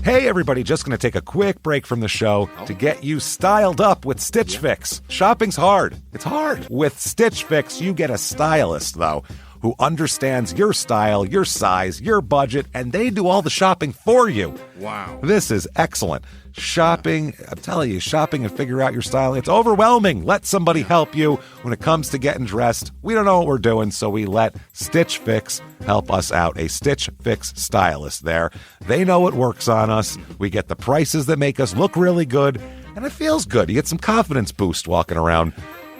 Hey everybody, just going to take a quick break from the show to get you styled up with Stitch Fix. Shopping's hard. It's hard. With Stitch Fix, you get a stylist, though, who understands your style, your size, your budget, and they do all the shopping for you. Wow. This is excellent. Shopping, I'm telling you, shopping and figure out your style, it's overwhelming. Let somebody help you when it comes to getting dressed. We don't know what we're doing, so we let Stitch Fix help us out. A Stitch Fix stylist there. They know what works on us. We get the prices that make us look really good, and it feels good. You get some confidence boost walking around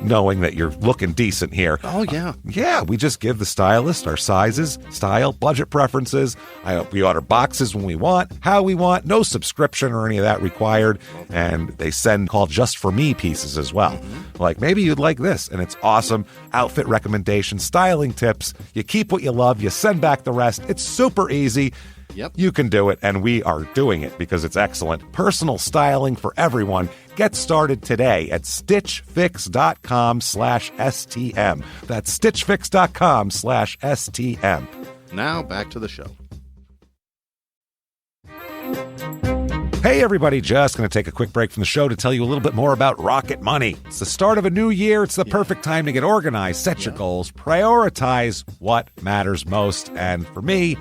knowing that you're looking decent here. Oh, yeah. Yeah, we just give the stylist our sizes, style, budget preferences. We order boxes when we want, how we want, no subscription or any of that required. And they send called Just For Me pieces as well. Like, maybe you'd like this, and it's awesome. Outfit recommendations, styling tips. You keep what you love, you send back the rest. It's super easy. Yep. You can do it, and we are doing it because it's excellent. Personal styling for everyone. Get started today at stitchfix.com/STM. That's stitchfix.com/STM. Now back to the show. Hey everybody, just going to take a quick break from the show to tell you a little bit more about Rocket Money. It's the start of a new year. It's the perfect time to get organized, set your goals, prioritize what matters most. And for me,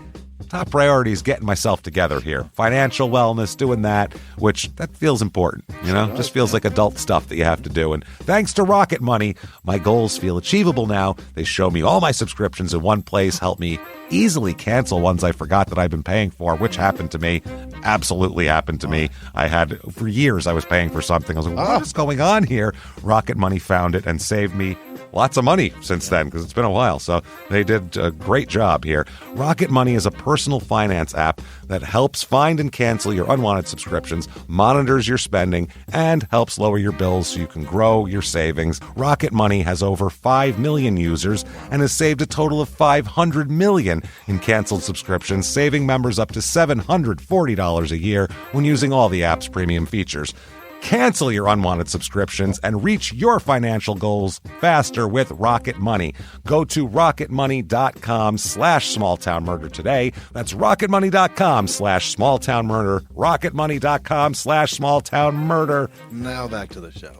top priority is getting myself together here. Financial wellness, doing that, which that feels important, you know? Just feels like adult stuff that you have to do. And thanks to Rocket Money, my goals feel achievable now. They show me all my subscriptions in one place, help me easily cancel ones I forgot that I've been paying for, which happened to me. Absolutely happened to me. I had, for years, I was paying for something. I was like, what is going on here? Rocket Money found it and saved me lots of money since then, because it's been a while. So they did a great job here. Rocket Money is a personal finance app that helps find and cancel your unwanted subscriptions, monitors your spending, and helps lower your bills so you can grow your savings. Rocket Money has over 5 million users and has saved a total of $500 million in canceled subscriptions, saving members up to $740 a year when using all the app's premium features. Cancel your unwanted subscriptions and reach your financial goals faster with Rocket Money. Go to rocketmoney.com/smalltownmurder today. That's rocketmoney.com/smalltownmurder. rocketmoney.com/smalltownmurder. Now back to the show.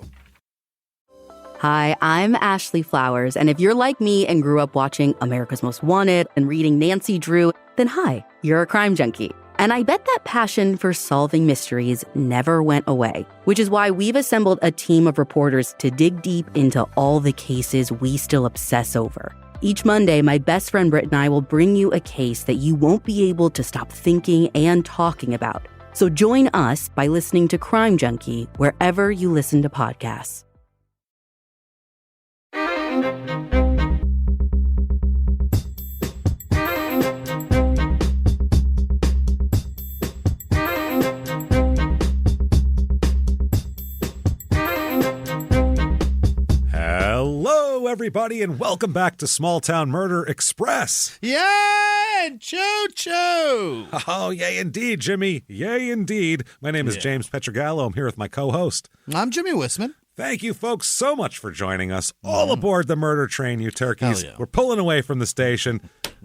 Hi, I'm Ashley Flowers, and if you're like me and grew up watching America's Most Wanted and reading Nancy Drew, then hi, you're a crime junkie. And I bet that passion for solving mysteries never went away, which is why we've assembled a team of reporters to dig deep into all the cases we still obsess over. Each Monday, my best friend Britt and I will bring you a case that you won't be able to stop thinking and talking about. So join us by listening to Crime Junkie wherever you listen to podcasts. Hello, everybody, and welcome back to Small Town Murder Express. Yay! Choo-choo! Oh, yay indeed, Jimmie. Yay indeed. My name is James Pietragallo. I'm here with my co-host. I'm Jimmie Whisman. Thank you, folks, so much for joining us. All aboard the murder train, you turkeys. Hell yeah. We're pulling away from the station.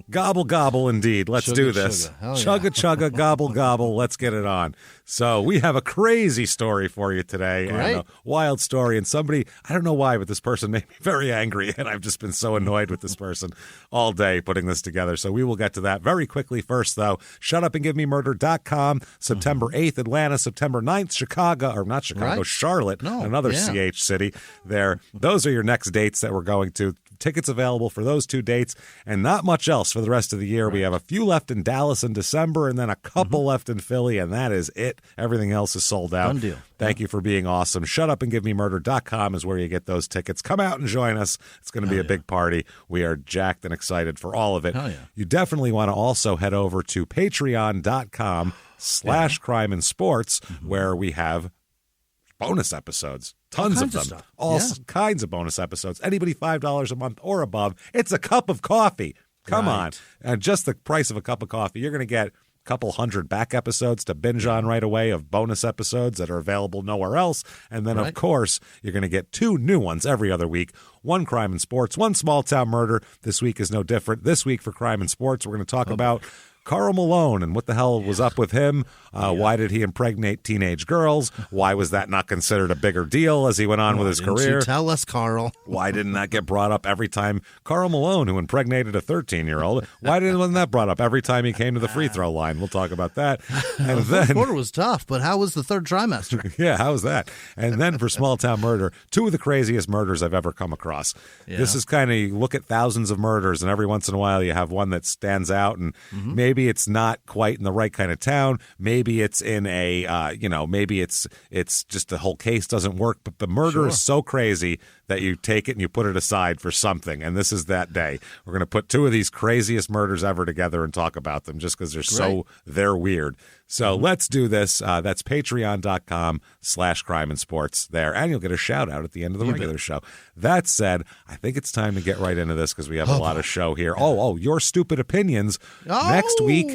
Gobble, gobble, indeed. Let's do this. Chugga, chugga, gobble, gobble. Let's get it on. So we have a crazy story for you today. Great. And a wild story. And somebody, I don't know why, but this person made me very angry. And I've just been so annoyed with this person all day putting this together. So we will get to that very quickly. First, though, shutupandgivememurder.com. September 8th, Atlanta. September 9th, Chicago. Or not Chicago, Right. Charlotte. Another CH city there. Those are your next dates that we're going to. Tickets available for those two dates and not much else for the rest of the year. Right. We have a few left in Dallas in December and then a couple left in Philly, and that is it. Everything else is sold out. Done deal. Thank you for being awesome. Shutupandgivememurder.com is where you get those tickets. Come out and join us. It's going to be a big party. We are jacked and excited for all of it. Hell yeah. You definitely want to also head over to patreon.com/crime and sports, where we have bonus episodes. Tons of them. Stuff. All kinds of bonus episodes. Anybody $5 a month or above. It's a cup of coffee. Come on. And just the price of a cup of coffee, you're going to get a couple hundred back episodes to binge on right away of bonus episodes that are available nowhere else. And then, of course, you're going to get 2 new ones every other week. 1 crime and sports, 1 small town murder. This week is no different. This week for crime and sports, we're going to talk about Karl Malone, and what the hell was up with him? Why did he impregnate teenage girls? Why was that not considered a bigger deal as he went on with his career? You tell us, Carl. Why didn't that get brought up every time Karl Malone, who impregnated a 13-year-old, wasn't that brought up every time he came to the free throw line? We'll talk about that. And the quarter was tough, but how was the third trimester? Yeah, how was that? And then for small town murder, two of the craziest murders I've ever come across. Yeah. This is kind of, you look at thousands of murders, and every once in a while you have one that stands out, and maybe it's not quite in the right kind of town. Maybe it's in a, maybe it's just the whole case doesn't work, but the murder is so crazy that you take it and you put it aside for something. And this is that day. We're going to put two of these craziest murders ever together and talk about them just because they're weird. So let's do this. That's patreon.com/crime and sports there. And you'll get a shout out at the end of the regular show. That said, I think it's time to get right into this because we have a lot of show here. Your stupid opinions. Next week,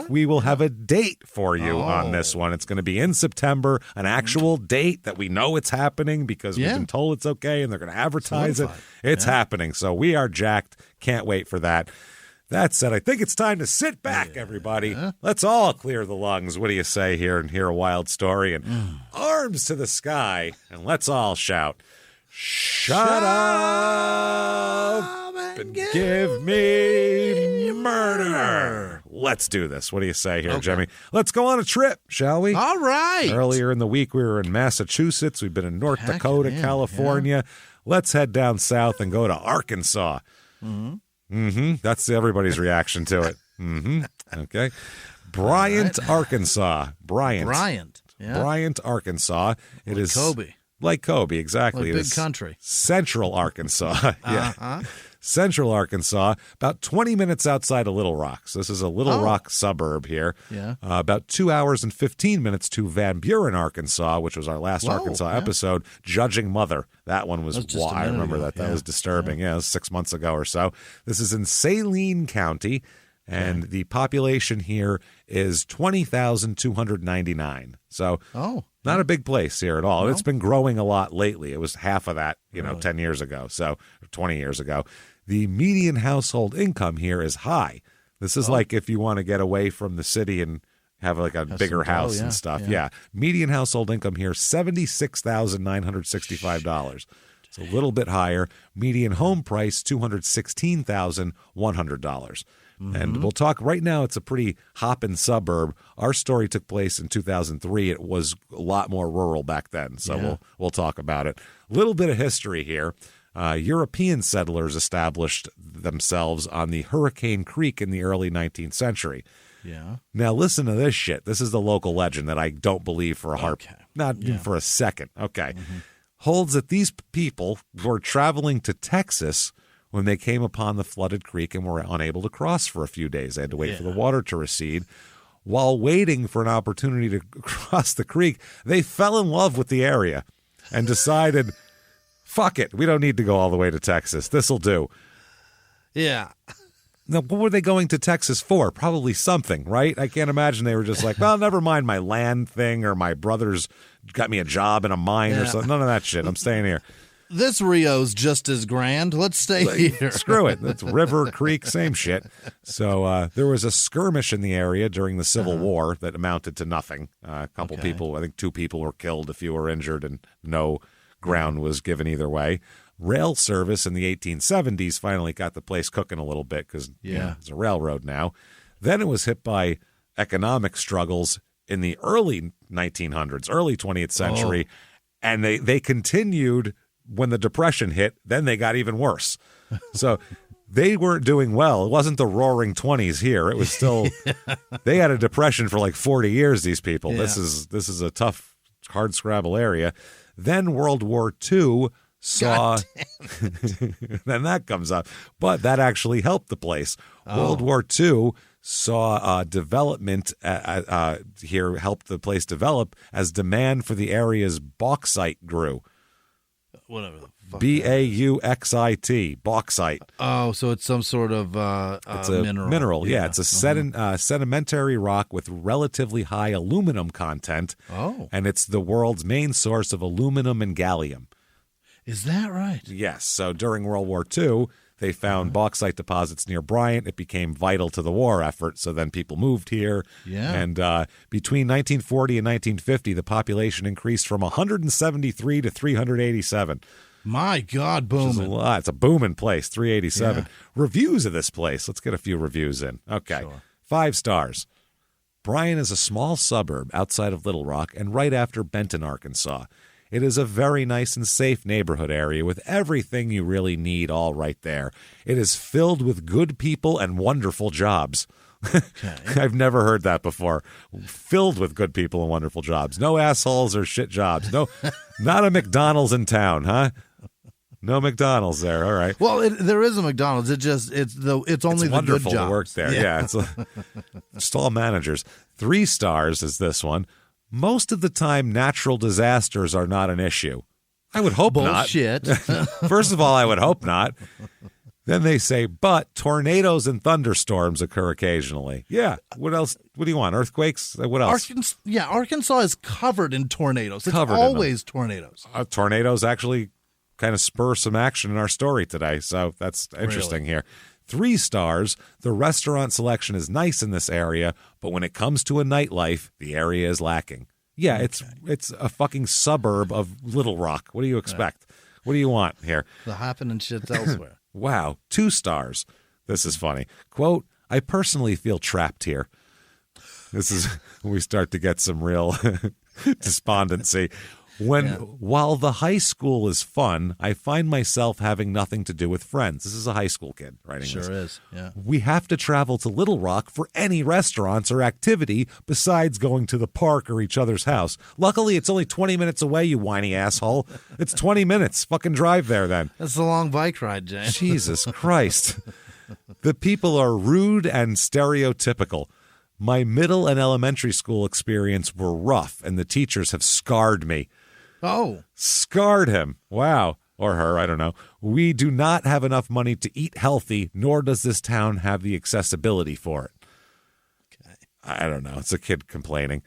we will have a date for you on this one. It's going to be in September, an actual date that we know it's happening because we've been told it's okay and they're going to advertise it. It's happening. So we are jacked. Can't wait for that. That said, I think it's time to sit back, everybody. Let's all clear the lungs. What do you say here and hear a wild story? And arms to the sky, and let's all shout, "Shut up and give me murder." Let's do this. What do you say here, Jimmie? Let's go on a trip, shall we? All right. Earlier in the week, we were in Massachusetts. We've been in North Dakota, California. Let's head down south and go to Arkansas. That's everybody's reaction to it. Okay. Bryant, Arkansas. Bryant. Yeah. Bryant, Arkansas. It is Kobe. Like Kobe, exactly. Like big country. Central Arkansas. Central Arkansas, about 20 minutes outside of Little Rock. So this is a Little Rock suburb here. Yeah. About 2 hours and 15 minutes to Van Buren, Arkansas, which was our last Arkansas episode, Judging Mother. That one was I remember that. That was disturbing. Yeah, it was 6 months ago or so. This is in Saline County, and the population here is 20,299. So not a big place here at all. No. It's been growing a lot lately. It was half of that, 10 years ago, or 20 years ago. The median household income here is high. This is like if you want to get away from the city and have like a bigger house and stuff. Yeah. Median household income here, $76,965. It's a little bit higher. Median home price, $216,100. And we'll talk right now. It's a pretty hopping suburb. Our story took place in 2003. It was a lot more rural back then. So we'll talk about it. Little bit of history here. European settlers established themselves on the Hurricane Creek in the early 19th century. Yeah. Now listen to this shit. This is the local legend that I don't believe for a heartbeat. Not even for a second. Okay. Holds that these people were traveling to Texas when they came upon the flooded creek and were unable to cross for a few days. They had to wait for the water to recede. While waiting for an opportunity to cross the creek, they fell in love with the area and decided, fuck it, we don't need to go all the way to Texas. This'll do. Yeah. Now, what were they going to Texas for? Probably something, right? I can't imagine they were just like, well, never mind my land thing or my brother's got me a job in a mine or something. None of that shit. I'm staying here. This Rio's just as grand. Let's stay here. Screw it. It's river, creek, same shit. So there was a skirmish in the area during the Civil War that amounted to nothing. A couple people, I think 2 people were killed, a few were injured, and no ground was given either way. Rail service in the 1870s finally got the place cooking a little bit because it's a railroad now. Then it was hit by economic struggles in the early 1900s, early 20th century, and they continued when the Depression hit. Then they got even worse. So they weren't doing well. It wasn't the roaring 20s here. It was still they had a depression for like 40 years, these people. This is a tough, hard scrabble area. Then World War II saw then that comes up, but that actually helped the place. World War II saw development here, helped the place develop as demand for the area's bauxite grew. Whatever the fuck. Bauxite, bauxite. Oh, so it's some sort of it's a mineral. Yeah, it's a sedimentary rock with relatively high aluminum content. And it's the world's main source of aluminum and gallium. Is that right? Yes. So during World War II, They found bauxite deposits near Bryant. It became vital to the war effort, so then people moved here. Yeah. And between 1940 and 1950, the population increased from 173 to 387. My God, Which is a booming. lot. It's a booming place, 387. Reviews of this place. Let's get a few reviews in. Okay. Sure. 5 stars. Bryan is a small suburb outside of Little Rock and right after Benton, Arkansas. It is a very nice and safe neighborhood area with everything you really need all right there. It is filled with good people and wonderful jobs. Okay. I've never heard that before. Filled with good people and wonderful jobs. No assholes or shit jobs. No, not a McDonald's in town, huh? No McDonald's there. All right. Well, there is a McDonald's. It's only It's the wonderful good jobs. to work there. Yeah, it's just all managers. 3 stars is this one. Most of the time, natural disasters are not an issue. I would hope Bullshit. not. First of all, I would hope not. Then they say, but tornadoes and thunderstorms occur occasionally. Yeah. What else? What do you want? Earthquakes? What else? Arkansas is covered in tornadoes. It's Covered in them. always tornadoes. Tornadoes actually kind of spur some action in our story today, so that's interesting here. 3 stars. The restaurant selection is nice in this area, but when it comes to a nightlife, the area is lacking. Yeah, it's a fucking suburb of Little Rock. What do you expect? What do you want here? The happening shit's elsewhere. Wow, 2 stars. This is funny. Quote, I personally feel trapped here. This is when we start to get some real despondency. While the high school is fun, I find myself having nothing to do with friends. This is a high school kid writing this. Sure is, yeah. We have to travel to Little Rock for any restaurants or activity besides going to the park or each other's house. Luckily, it's only 20 minutes away, you whiny asshole. It's 20 minutes. Fucking drive there then. That's a long bike ride, James. Jesus Christ. The people are rude and stereotypical. My middle and elementary school experience were rough, and the teachers have scarred me. Oh. Scarred him. Wow. Or her, I don't know. We do not have enough money to eat healthy, nor does this town have the accessibility for it. Okay. I don't know. It's a kid complaining.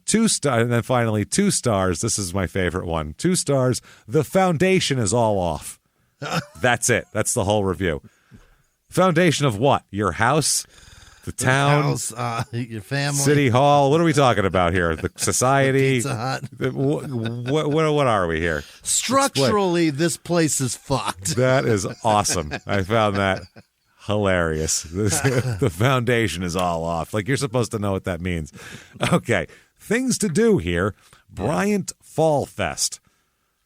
2 stars, and then finally 2 stars. This is my favorite one. 2 stars. The foundation is all off. That's it. That's the whole review. Foundation of what? Your house? The town? House, your family. City Hall? What are we talking about here? The society? Pizza Hut. What are we here? Structurally, this place is fucked. That is awesome. I found that hilarious. The foundation is all off. Like, you're supposed to know what that means. Okay. Things to do here. Bryant Fall Fest.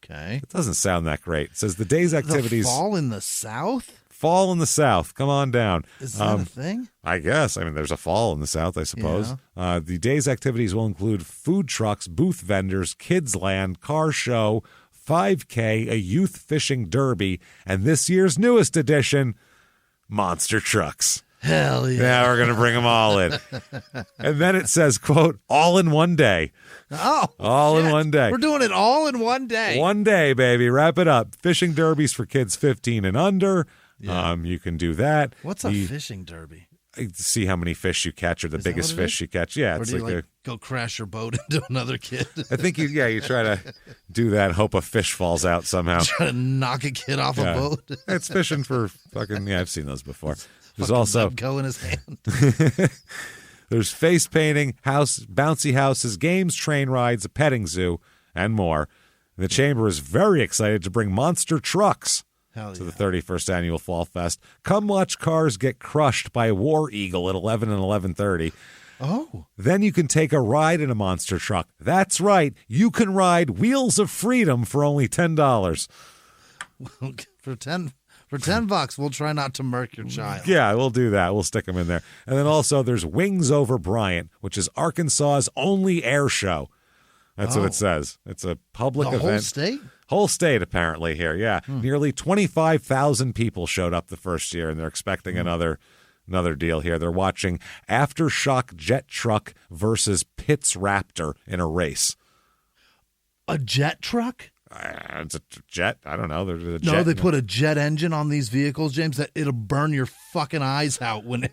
Okay. It doesn't sound that great. It says the day's activities. The fall in the South? Fall in the South. Come on down. Is that a thing? I guess. I mean, there's a fall in the South, I suppose. Yeah. The day's activities will include food trucks, booth vendors, kids land, car show, 5K, a youth fishing derby, and this year's newest addition, monster trucks. Hell yeah. Yeah, we're going to bring them all in. And then it says, quote, all in one day. Oh, all shit. in one day. We're doing it all in one day. One day, baby. Wrap it up. Fishing derbies for kids 15 and under. Yeah. You can do that. What's a fishing derby? See how many fish you catch or the biggest fish you catch. Yeah, or it's do you like go crash your boat into another kid? I think you try to do that, hope a fish falls out somehow. Try to knock a kid off a boat. It's fishing for fucking, I've seen those before. There's also go in his hand. There's face painting, bouncy houses, games, train rides, a petting zoo, and more. The Chamber is very excited to bring monster trucks to the 31st Annual Fall Fest. Come watch cars get crushed by a War Eagle at 11 and 11:30. Oh. Then you can take a ride in a monster truck. That's right. You can ride Wheels of Freedom for only $10. For $10, we'll try not to murk your child. Yeah, we'll do that. We'll stick them in there. And then also there's Wings Over Bryant, which is Arkansas's only air show. That's what it says. It's a public event. Whole state? Whole state, apparently, here. Yeah. Nearly 25,000 people showed up the first year, and they're expecting another deal here. They're watching Aftershock Jet Truck versus Pitts Raptor in a race. A jet truck? It's a jet. I don't know. There's a jet. No, they put a jet engine on these vehicles, James, that it'll burn your fucking eyes out and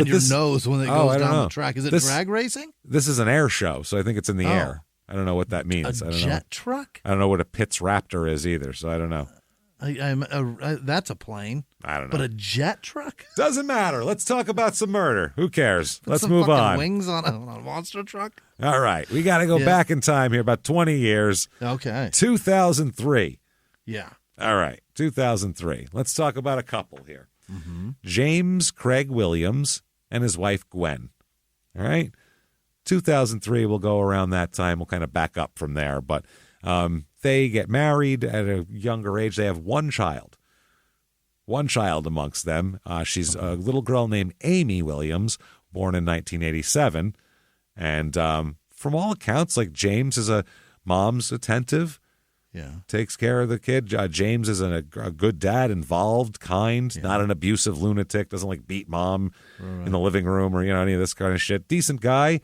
your nose when it goes down the track. Is it drag racing? This is an air show, so I think it's in the air. I don't know what that means. A jet truck? I don't know what a Pitts Raptor is either, so I don't know. That's a plane. I don't know. But a jet truck? Doesn't matter. Let's talk about some murder. Who cares? Put Let's some move fucking on. Wings on a monster truck? All right. We got to go back in time here, about 20 years. Okay. 2003. Yeah. All right. 2003. Let's talk about a couple here. Mm-hmm. James Craig Williams and his wife, Gwen. All right. 2003, we'll go around that time. We'll kind of back up from there. But they get married at a younger age. They have one child. One child amongst them. She's a little girl named Amy Williams, born in 1987. And from all accounts, like James is mom's attentive. Yeah. Takes care of the kid. James is a good dad, involved, kind, not an abusive lunatic, doesn't like beat mom in the living room or, any of this kind of shit. Decent guy.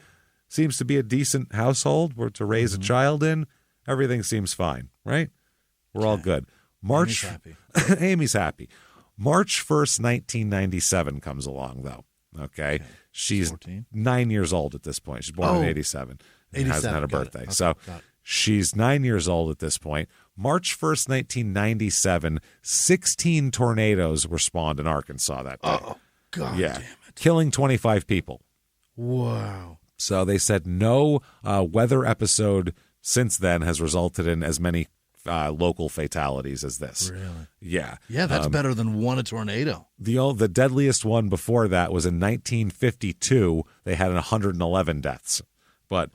Seems to be a decent household to raise a child in. Everything seems fine, right? We're all good. Amy's happy. Amy's happy. March 1st, 1997 comes along, though. Okay. She's 14. 9 years old at this point. She's born in 87. And hasn't had a birthday. Okay, so she's 9 years old at this point. March 1st, 1997, 16 tornadoes were spawned in Arkansas that day. Oh, God damn it. Killing 25 people. Wow. So they said no weather episode since then has resulted in as many local fatalities as this. Really? Yeah. Yeah, that's better than a tornado. The deadliest one before that was in 1952. They had 111 deaths. But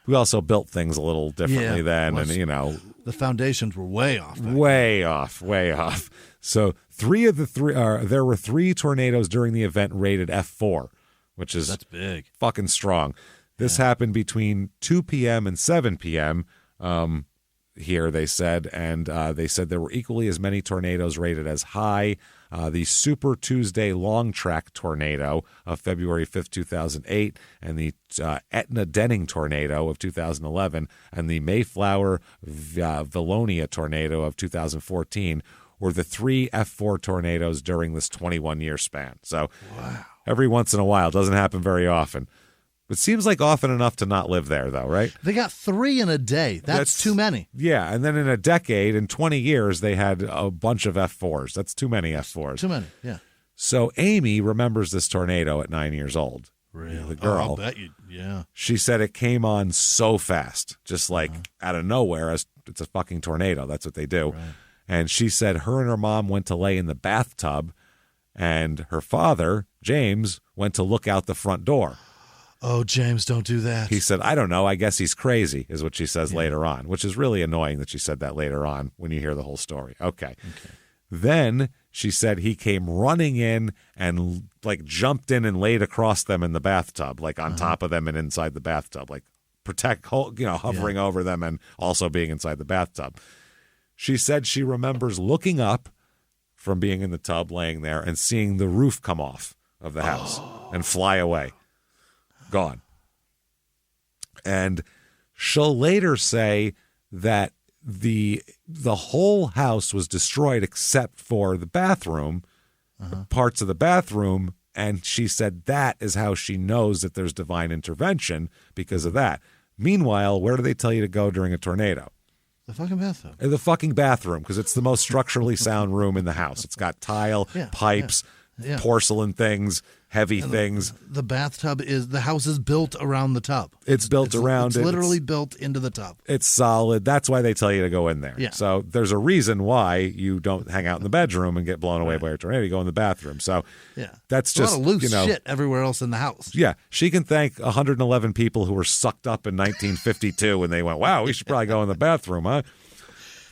we also built things a little differently then. And, the foundations were way off. Way off. So there were 3 tornadoes during the event rated F4, which is that's big. Fucking strong. This happened between 2 p.m. and 7 p.m. Here, they said, and they said there were equally as many tornadoes rated as high. The Super Tuesday Long Track tornado of February 5th, 2008, and the Etna Denning tornado of 2011, and the Mayflower Vilonia tornado of 2014 were the 3 F4 tornadoes during this 21-year span. So every once in a while, doesn't happen very often. It seems like often enough to not live there, though, right? They got 3 in a day. That's too many. Yeah, and then in a decade, in 20 years, they had a bunch of F4s. That's too many F4s. Too many, yeah. So Amy remembers this tornado at 9 years old. Really? The girl. I'll bet you, yeah. She said it came on so fast, just like out of nowhere. It's a fucking tornado. That's what they do. Right. And she said her and her mom went to lay in the bathtub, and her father, James, went to look out the front door. Oh, James, don't do that. He said, I don't know. I guess he's crazy, is what she says later on, which is really annoying that she said that later on when you hear the whole story. Okay. Then she said he came running in and jumped in and laid across them in the bathtub, on top of them and inside the bathtub, hovering over them and also being inside the bathtub. She said she remembers looking up from being in the tub, laying there, and seeing the roof come off of the house and fly away. Gone. And she'll later say that the whole house was destroyed except for the bathroom, parts of the bathroom, and she said that is how she knows that there's divine intervention because of that. Meanwhile, where do they tell you to go during a tornado? The fucking bathtub. In the fucking bathroom, because it's the most structurally sound room in the house. It's got tile, pipes, porcelain things, heavy things. The bathtub the house is built around the tub. It's literally built into the tub. It's solid. That's why they tell you to go in there. Yeah. So there's a reason why you don't hang out in the bedroom and get blown away by a tornado. You go in the bathroom. So that's just a lot of loose shit everywhere else in the house. Yeah. She can thank 111 people who were sucked up in 1952 and they went, wow, we should probably go in the bathroom, huh?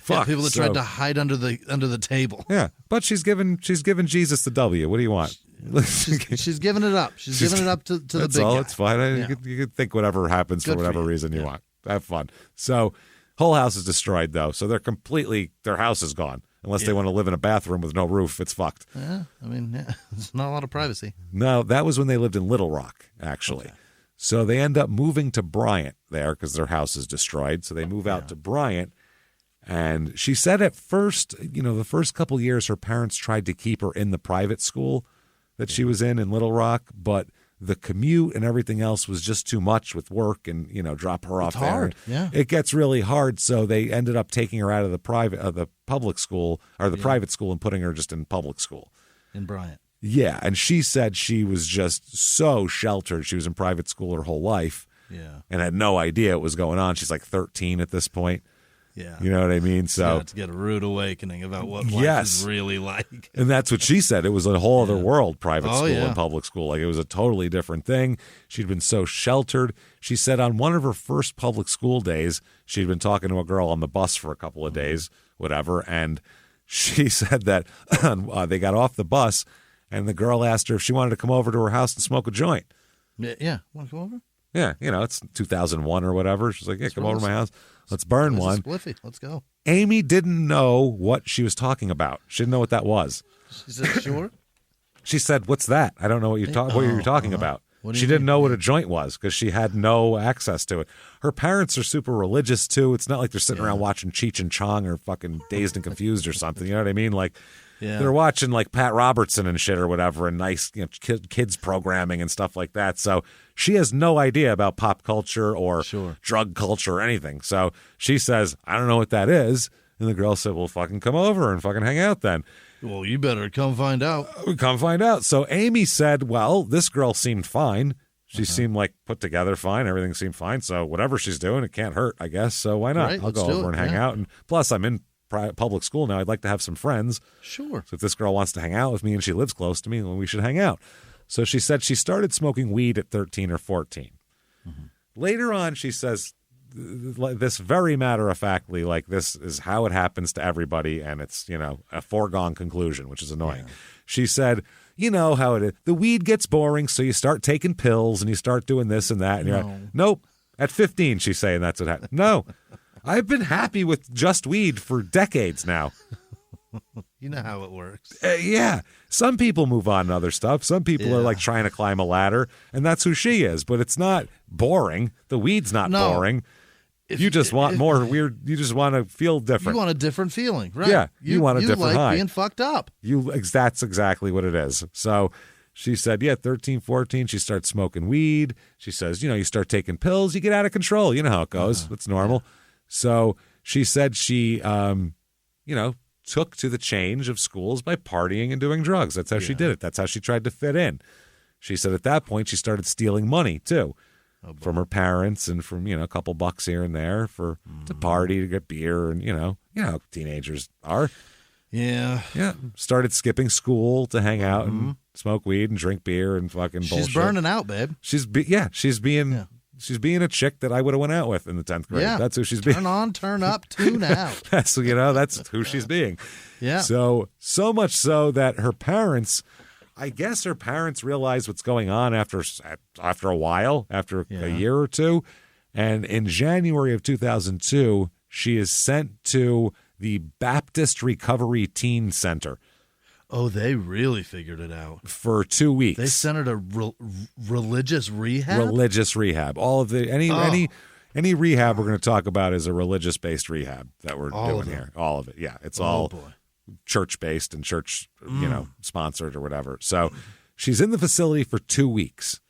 Fuck. Yeah, people that tried to hide under the table. Yeah, but she's given Jesus the W. What do you want? She's giving it up. She's giving it up to the big guy. It's fine. You could think whatever happens for whatever reason you want. Have fun. So, whole house is destroyed though. So their house is gone. Unless they want to live in a bathroom with no roof, it's fucked. Yeah, there's not a lot of privacy. No, that was when they lived in Little Rock, actually. Okay. So they end up moving to Bryant there because their house is destroyed. So they move out to Bryant. And she said at first, the first couple years, her parents tried to keep her in the private school that she was in Little Rock. But the commute and everything else was just too much with work and, drop her off It's hard. there. Yeah. It gets really hard. So they ended up taking her out of the public school or the private school and putting her just in public school. In Bryant. Yeah. And she said she was just so sheltered. She was in private school her whole life. Yeah. And had no idea what was going on. She's like 13 at this point. Yeah. You know what I mean? So to get a rude awakening about what life is really like. And that's what she said. It was a whole other world, private school yeah. and public school. Like, it was a totally different thing. She'd been so sheltered. She said on one of her first public school days, she'd been talking to a girl on the bus for a couple of days, whatever. And she said that they got off the bus and the girl asked her if she wanted to come over to her house and smoke a joint. Yeah. Want to come over? Yeah. It's 2001 or whatever. She's like, yeah, come over to my house. Let's burn one. Spliffy. Let's go. Amy didn't know what she was talking about. She didn't know what that was. She said, sure. She said, what's that? I don't know what you're talking about. She didn't know what a joint was because she had no access to it. Her parents are super religious, too. It's not like they're sitting around watching Cheech and Chong or fucking Dazed and Confused or something. You know what I mean? Like, they're watching like Pat Robertson and shit or whatever and nice kids programming and stuff like that. So she has no idea about pop culture or drug culture or anything. So she says, I don't know what that is. And the girl said, well, fucking come over and fucking hang out then. Well, you better come find out. Come find out. So Amy said, well, this girl seemed fine. She seemed like put together fine. Everything seemed fine. So whatever she's doing, it can't hurt, I guess. So why not? Right, I'll go over and hang out. And plus, I'm in public school now. I'd like to have some friends. Sure. So if this girl wants to hang out with me and she lives close to me, well, we should hang out. So she said she started smoking weed at 13 or 14. Mm-hmm. Later on, she says this very matter-of-factly, like this is how it happens to everybody, and it's, a foregone conclusion, which is annoying. Yeah. She said, you know how it is. The weed gets boring, so you start taking pills and you start doing this and that. And you're like, nope. At 15, she's saying that's what happened. No. I've been happy with just weed for decades now. You know how it works. Yeah. Some people move on to other stuff. Some people are like trying to climb a ladder, and that's who she is. But it's not boring. The weed's not boring. You just want more weird. You just want to feel different. You want a different feeling, right? Yeah. You want a different high. Being fucked up. That's exactly what it is. So she said, 13, 14, she starts smoking weed. She says, you start taking pills, you get out of control. You know how it goes. It's normal. Yeah. So she said she, took to the change of schools by partying and doing drugs. That's how she did it. That's how she tried to fit in. She said at that point she started stealing money, too, from her parents and from, a couple bucks here and there to party, to get beer. And, you know how teenagers are. Yeah. Yeah. Started skipping school to hang out and smoke weed and drink beer and fucking bullshit. She's burning out, babe. She's being a chick that I would have went out with in the 10th grade. Yeah. That's who she's being. Turn on, turn up, tune out. That's who she's being. Yeah. So much so that her parents, I guess her parents realized what's going on after a while, after a year or two. And in January of 2002, she is sent to the Baptist Recovery Teen Center. Oh, they really figured it out. For 2 weeks. They sent her to religious rehab? Religious rehab. All of the any rehab we're going to talk about is a religious-based rehab that we're doing here. All of it. Yeah, it's all church-based and church, sponsored or whatever. So she's in the facility for 2 weeks.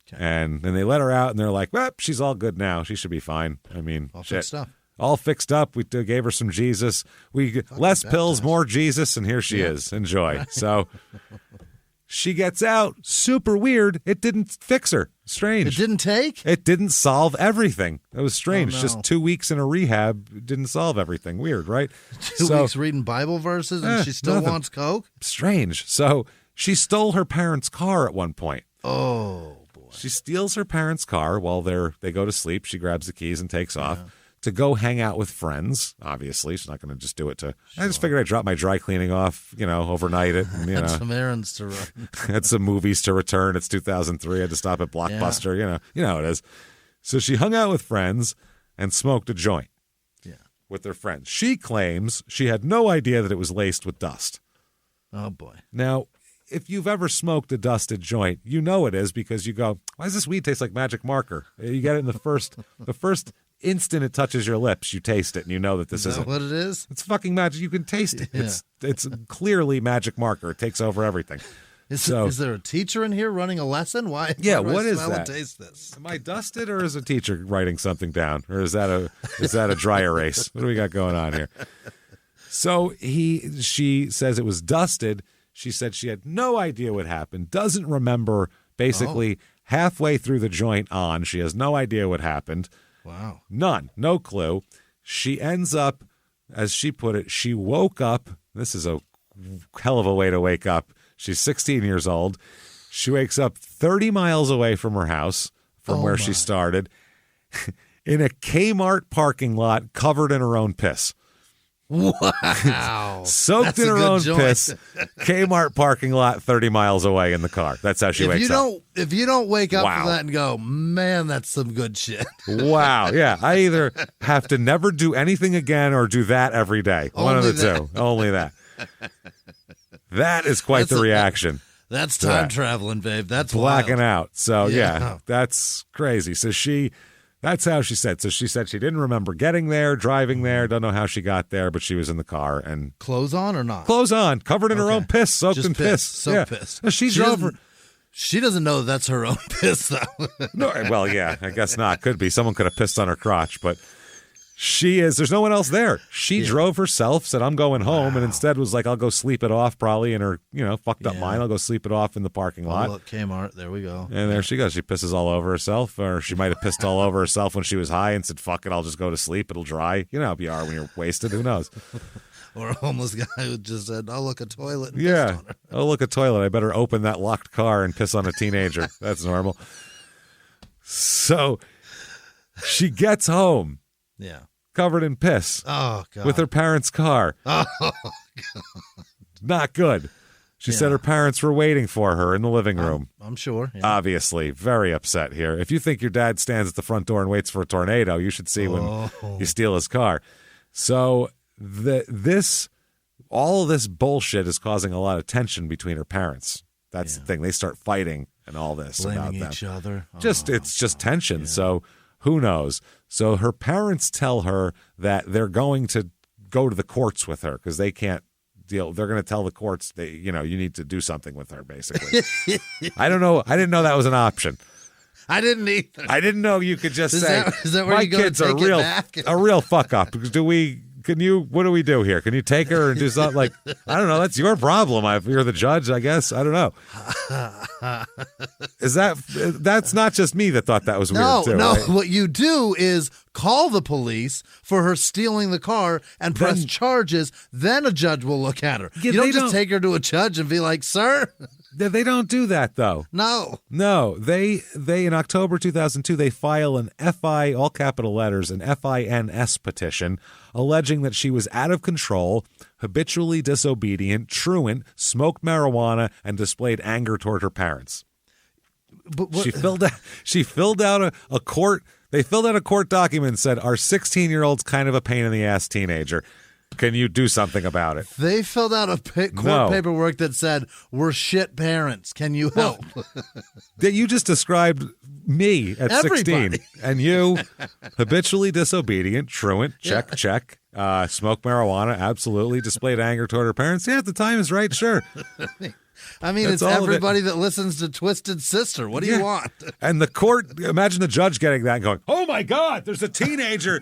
Okay. And then they let her out and they're like, well, she's all good now. She should be fine. I mean, fixed up. All fixed up. We gave her some Jesus. Less pills, more Jesus, and here she is. Enjoy. So she gets out. Super weird. It didn't fix her. Strange. It didn't take? It didn't solve everything. It was strange. Just 2 weeks in a rehab didn't solve everything. Weird, right? 2 weeks reading Bible verses and she still wants Coke? Strange. So she stole her parents' car at one point. Oh, boy. She steals her parents' car while they go to sleep. She grabs the keys and takes off. To go hang out with friends, obviously. She's not going to just do it I just figured I'd drop my dry cleaning off, overnight it. And, had some errands to run. Had some movies to return. It's 2003. I had to stop at Blockbuster. Yeah. You know how it is. So she hung out with friends and smoked a joint with their friends. She claims she had no idea that it was laced with dust. Oh, boy. Now, if you've ever smoked a dusted joint, you know it is because you go, why does this weed taste like magic marker? You get it in the first instant it touches your lips, you taste it and you know that this isn't what it is. It's fucking magic. You can taste it. Yeah. It's clearly magic marker. It takes over everything. Is there a teacher in here running a lesson? Why? Yeah, why what is smell that? And taste this? Am I dusted, or is a teacher writing something down, or is that a dry erase? What do we got going on here? So she says it was dusted. She said she had no idea what happened. Doesn't remember basically halfway through the joint on. She has no idea what happened. Wow. None. No clue. She ends up, as she put it, she woke up. This is a hell of a way to wake up. She's 16 years old. She wakes up 30 miles away from her house, from where she started, in a Kmart parking lot covered in her own piss. Wow. Soaked in her own piss. Kmart parking lot 30 miles away in the car. That's how she wakes up. If you don't wake up from that and go, man, that's some good shit. Wow. Yeah. I either have to never do anything again or do that every day. One of the two. Only that. That is quite the reaction. That's time traveling, babe. That's blacking wild. out. So, yeah, that's crazy. So that's how she said. So she said she didn't remember getting there, driving there, don't know how she got there, but she was in the car. And clothes on or not? Clothes on, covered in her own piss, soaked Just in piss. Soaked piss. She drove her. She doesn't know that's her own piss, though. No, well, yeah, I guess not. Could be. Someone could have pissed on her crotch, but there's no one else there. She drove herself, said, I'm going home, and instead was like, I'll go sleep it off probably in her, fucked up mind. I'll go sleep it off in the parking lot. Look, Kmart, there we go. And there she goes. She pisses all over herself, or she might have pissed all over herself when she was high and said, fuck it, I'll just go to sleep. It'll dry. You know how you are when you're wasted. Who knows? Or a homeless guy who just said, "I'll look a toilet." And yeah, pissed on her. I'll look a toilet. I better open that locked car and piss on a teenager. That's normal. So she gets home. Yeah. Covered in piss. Oh, God. With her parents' car. Oh, God. Not good. She said her parents were waiting for her in the living room. I'm sure. Yeah. Obviously. Very upset here. If you think your dad stands at the front door and waits for a tornado, you should see when you steal his car. So all of this bullshit is causing a lot of tension between her parents. That's the thing. They start fighting and all this. Blaming about each other. It's just tension. Yeah. So who knows? So her parents tell her that they're going to go to the courts with her because they can't deal. They're going to tell the courts that, you need to do something with her, basically. I don't know. I didn't know that was an option. I didn't either. I didn't know you could just say, is that where my you go kids are a real fuck up. What do we do here? Can you take her and do something? Like, I don't know. That's your problem. You're the judge, I guess. I don't know. That's not just me that thought that was weird too. No, right? What you do is call the police for her stealing the car and press charges. Then a judge will look at her. Yeah, you don't just take her to a judge and be like, sir. They don't do that, though. No. They in October 2002, they file an FI, all capital letters, an FINS petition alleging that she was out of control, habitually disobedient, truant, smoked marijuana, and displayed anger toward her parents. But what? She filled out a court. They filled out a court document and said, our 16-year-old's kind of a pain in the ass teenager. Can you do something about it? They filled out a court paperwork that said, we're shit parents. Can you help? That you just described me at Everybody. 16. And you, habitually disobedient, truant, check. Smoked marijuana, absolutely. Displayed anger toward her parents. Yeah, the time is right, sure. I mean, it's everybody that listens to Twisted Sister. What do you want? And the court, imagine the judge getting that and going, oh my God, there's a teenager.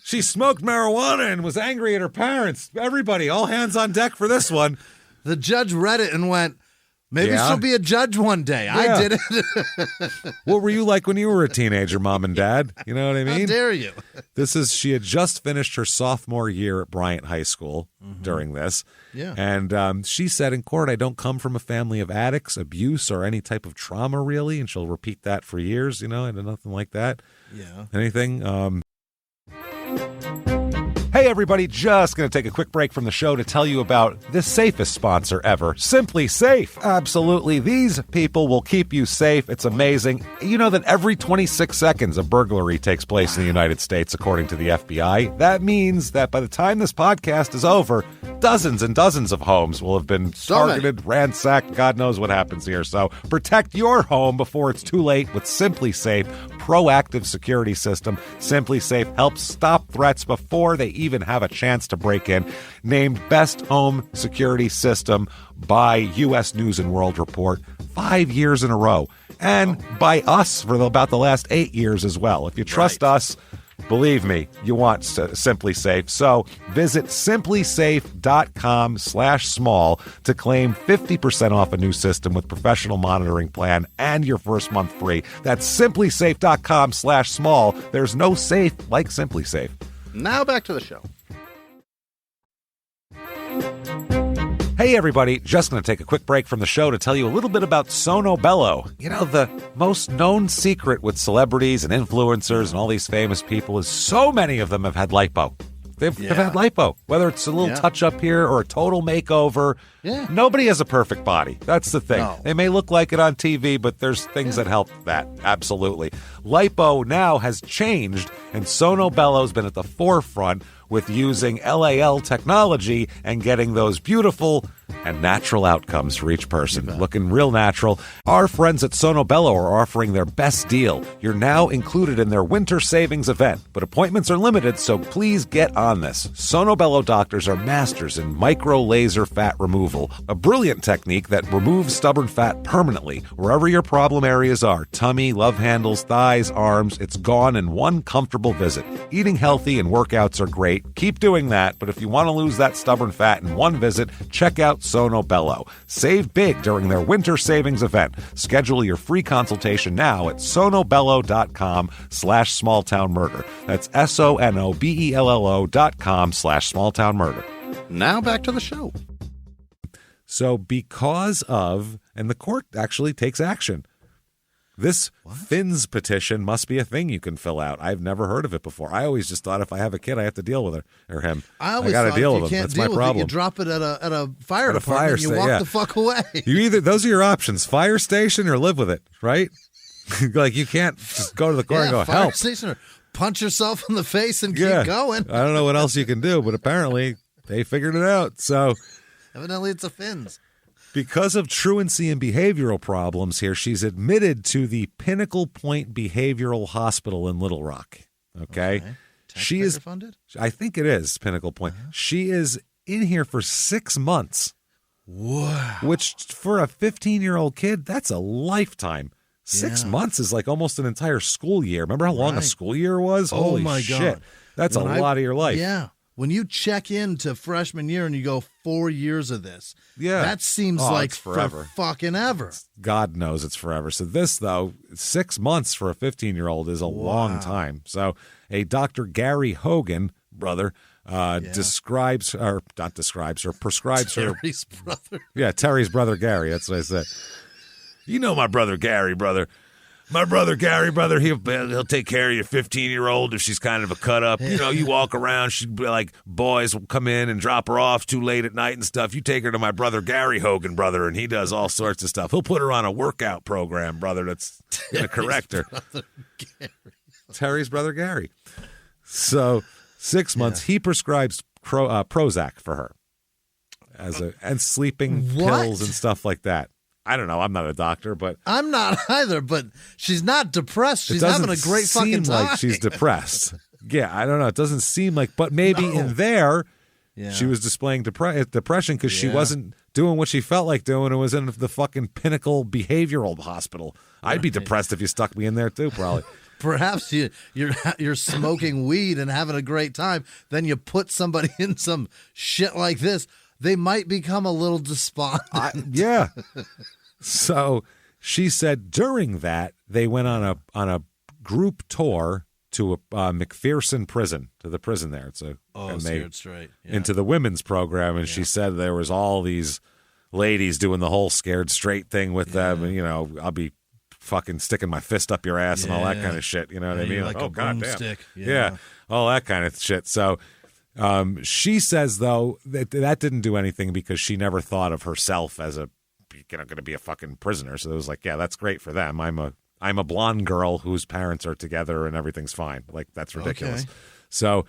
She smoked marijuana and was angry at her parents. Everybody, all hands on deck for this one. The judge read it and went, maybe she'll be a judge one day. Yeah. I did it. What were you like when you were a teenager, Mom and Dad? You know what I mean? How dare you? She had just finished her sophomore year at Bryant High School during this. Yeah. And she said in court, I don't come from a family of addicts, abuse, or any type of trauma, really. And she'll repeat that for years, and nothing like that. Yeah. Anything. Hey, everybody, just going to take a quick break from the show to tell you about the safest sponsor ever, Simply Safe. Absolutely. These people will keep you safe. It's amazing. You know that every 26 seconds a burglary takes place in the United States, according to the FBI. That means that by the time this podcast is over, dozens and dozens of homes will have been targeted, ransacked. God knows what happens here. So protect your home before it's too late with Simply Safe proactive security system. Simply Safe helps stop threats before they even have a chance to break in. Named Best Home Security System by U.S. News and World Report 5 years in a row. And by us for about the last 8 years as well. If you trust us, believe me, you want Simply Safe. So visit simplysafe.com/small to claim 50% off a new system with professional monitoring plan and your first month free. That's simplysafe.com/small. There's no safe like Simply Safe. Now back to the show. Hey everybody, just going to take a quick break from the show to tell you a little bit about Sono Bello. You know, the most known secret with celebrities and influencers and all these famous people is so many of them have had lipo. They've had lipo, whether it's a little touch-up here or a total makeover. Yeah. Nobody has a perfect body. That's the thing. No. They may look like it on TV, but there's things that help that. Absolutely. Lipo now has changed, and Sono Bello's been at the forefront with using LAL technology and getting those beautiful and natural outcomes for each person. Looking real natural. Our friends at Sono Bello are offering their best deal. You're now included in their winter savings event, but appointments are limited, so please get on this. Sono Bello doctors are masters in micro laser fat removal, a brilliant technique that removes stubborn fat permanently wherever your problem areas are. Tummy, love handles, thighs, arms, it's gone in one comfortable visit. Eating healthy and workouts are great. Keep doing that, but if you want to lose that stubborn fat in one visit, check out Sono Bello. Save big during their winter savings event. Schedule your free consultation now at sonobello.com/smalltownmurder. That's sonobello.com/smalltownmurder. Now back to the show. So because of, and the court actually takes action. This Finn's petition must be a thing you can fill out. I've never heard of it before. I always just thought if I have a kid, I have to deal with her or him. I got to deal with him. That's my problem. You drop it at a fire At a department fire and you walk the fuck away. Those are your options: fire station or live with it, right? Like you can't just go to the court and go fire help. Station or punch yourself in the face and keep going. I don't know what else you can do, but apparently they figured it out. So evidently it's a Finn's. Because of truancy and behavioral problems here, she's admitted to the Pinnacle Point Behavioral Hospital in Little Rock. Okay. She is funded? I think it is Pinnacle Point. She is in here for 6 months. Wow. Which for a 15-year-old kid, that's a lifetime. 6 months is like almost an entire school year. Remember how long a school year was? Holy my shit. God. That's a lot of your life. Yeah. When you check into freshman year and you go 4 years of this, that seems like forever. for fucking ever. God knows it's forever. So this, though, 6 months for a 15-year-old is a long time. So a Dr. Gary Hogan, brother, prescribes her. Terry's brother. Yeah, Terry's brother Gary. That's what I said. You know my brother Gary, brother. My brother Gary, brother, he'll take care of your 15-year-old if she's kind of a cut-up. You know, you walk around, she'd be like, boys will come in and drop her off too late at night and stuff. You take her to my brother Gary Hogan, brother, and he does all sorts of stuff. He'll put her on a workout program, brother, that's going to correct her. Terry's brother Gary. So 6 months, he prescribes Prozac for her and sleeping pills and stuff like that. I don't know. I'm not a doctor, but I'm not either. But she's not depressed. She's having a great fucking time. Like she's depressed. Yeah, I don't know. It doesn't seem like, but maybe in there, she was displaying depression because she wasn't doing what she felt like doing and was in the fucking Pinnacle Behavioral Hospital. I'd be depressed if you stuck me in there too, probably. Perhaps you're smoking weed and having a great time. Then you put somebody in some shit like this. They might become a little despondent. Yeah. So she said during that they went on a group tour to McPherson prison, to the prison there. It's Scared Straight. Yeah. Into the women's program, and she said there was all these ladies doing the whole Scared Straight thing with them, and I'll be fucking sticking my fist up your ass and all that kind of shit. You know what I mean? Like a broomstick. Yeah, all that kind of shit. So. She says though that didn't do anything because she never thought of herself as going to be a fucking prisoner. So it was like, yeah, that's great for them. I'm a blonde girl whose parents are together and everything's fine. Like that's ridiculous. Okay. So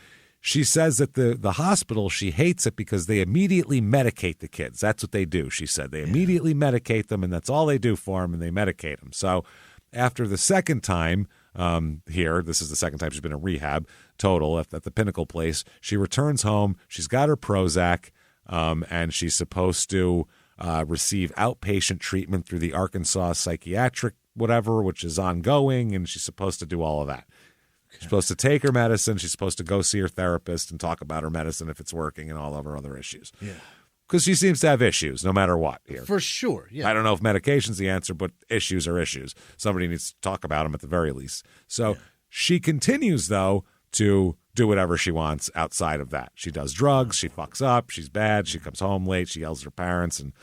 She says that the hospital, she hates it because they immediately medicate the kids. That's what they do, she said. They immediately medicate them, and that's all they do for them, and they medicate them. So after the second time here, this is the second time she's been in rehab total at the Pinnacle place, she returns home. She's got her Prozac, and she's supposed to receive outpatient treatment through the Arkansas Psychiatric whatever, which is ongoing, and she's supposed to do all of that. She's supposed to take her medicine. She's supposed to go see her therapist and talk about her medicine if it's working and all of her other issues. Yeah. Because she seems to have issues no matter what here. For sure, yeah. I don't know if medication's the answer, but issues are issues. Somebody needs to talk about them at the very least. So she continues, though, to do whatever she wants outside of that. She does drugs. She fucks up. She's bad. She comes home late. She yells at her parents and,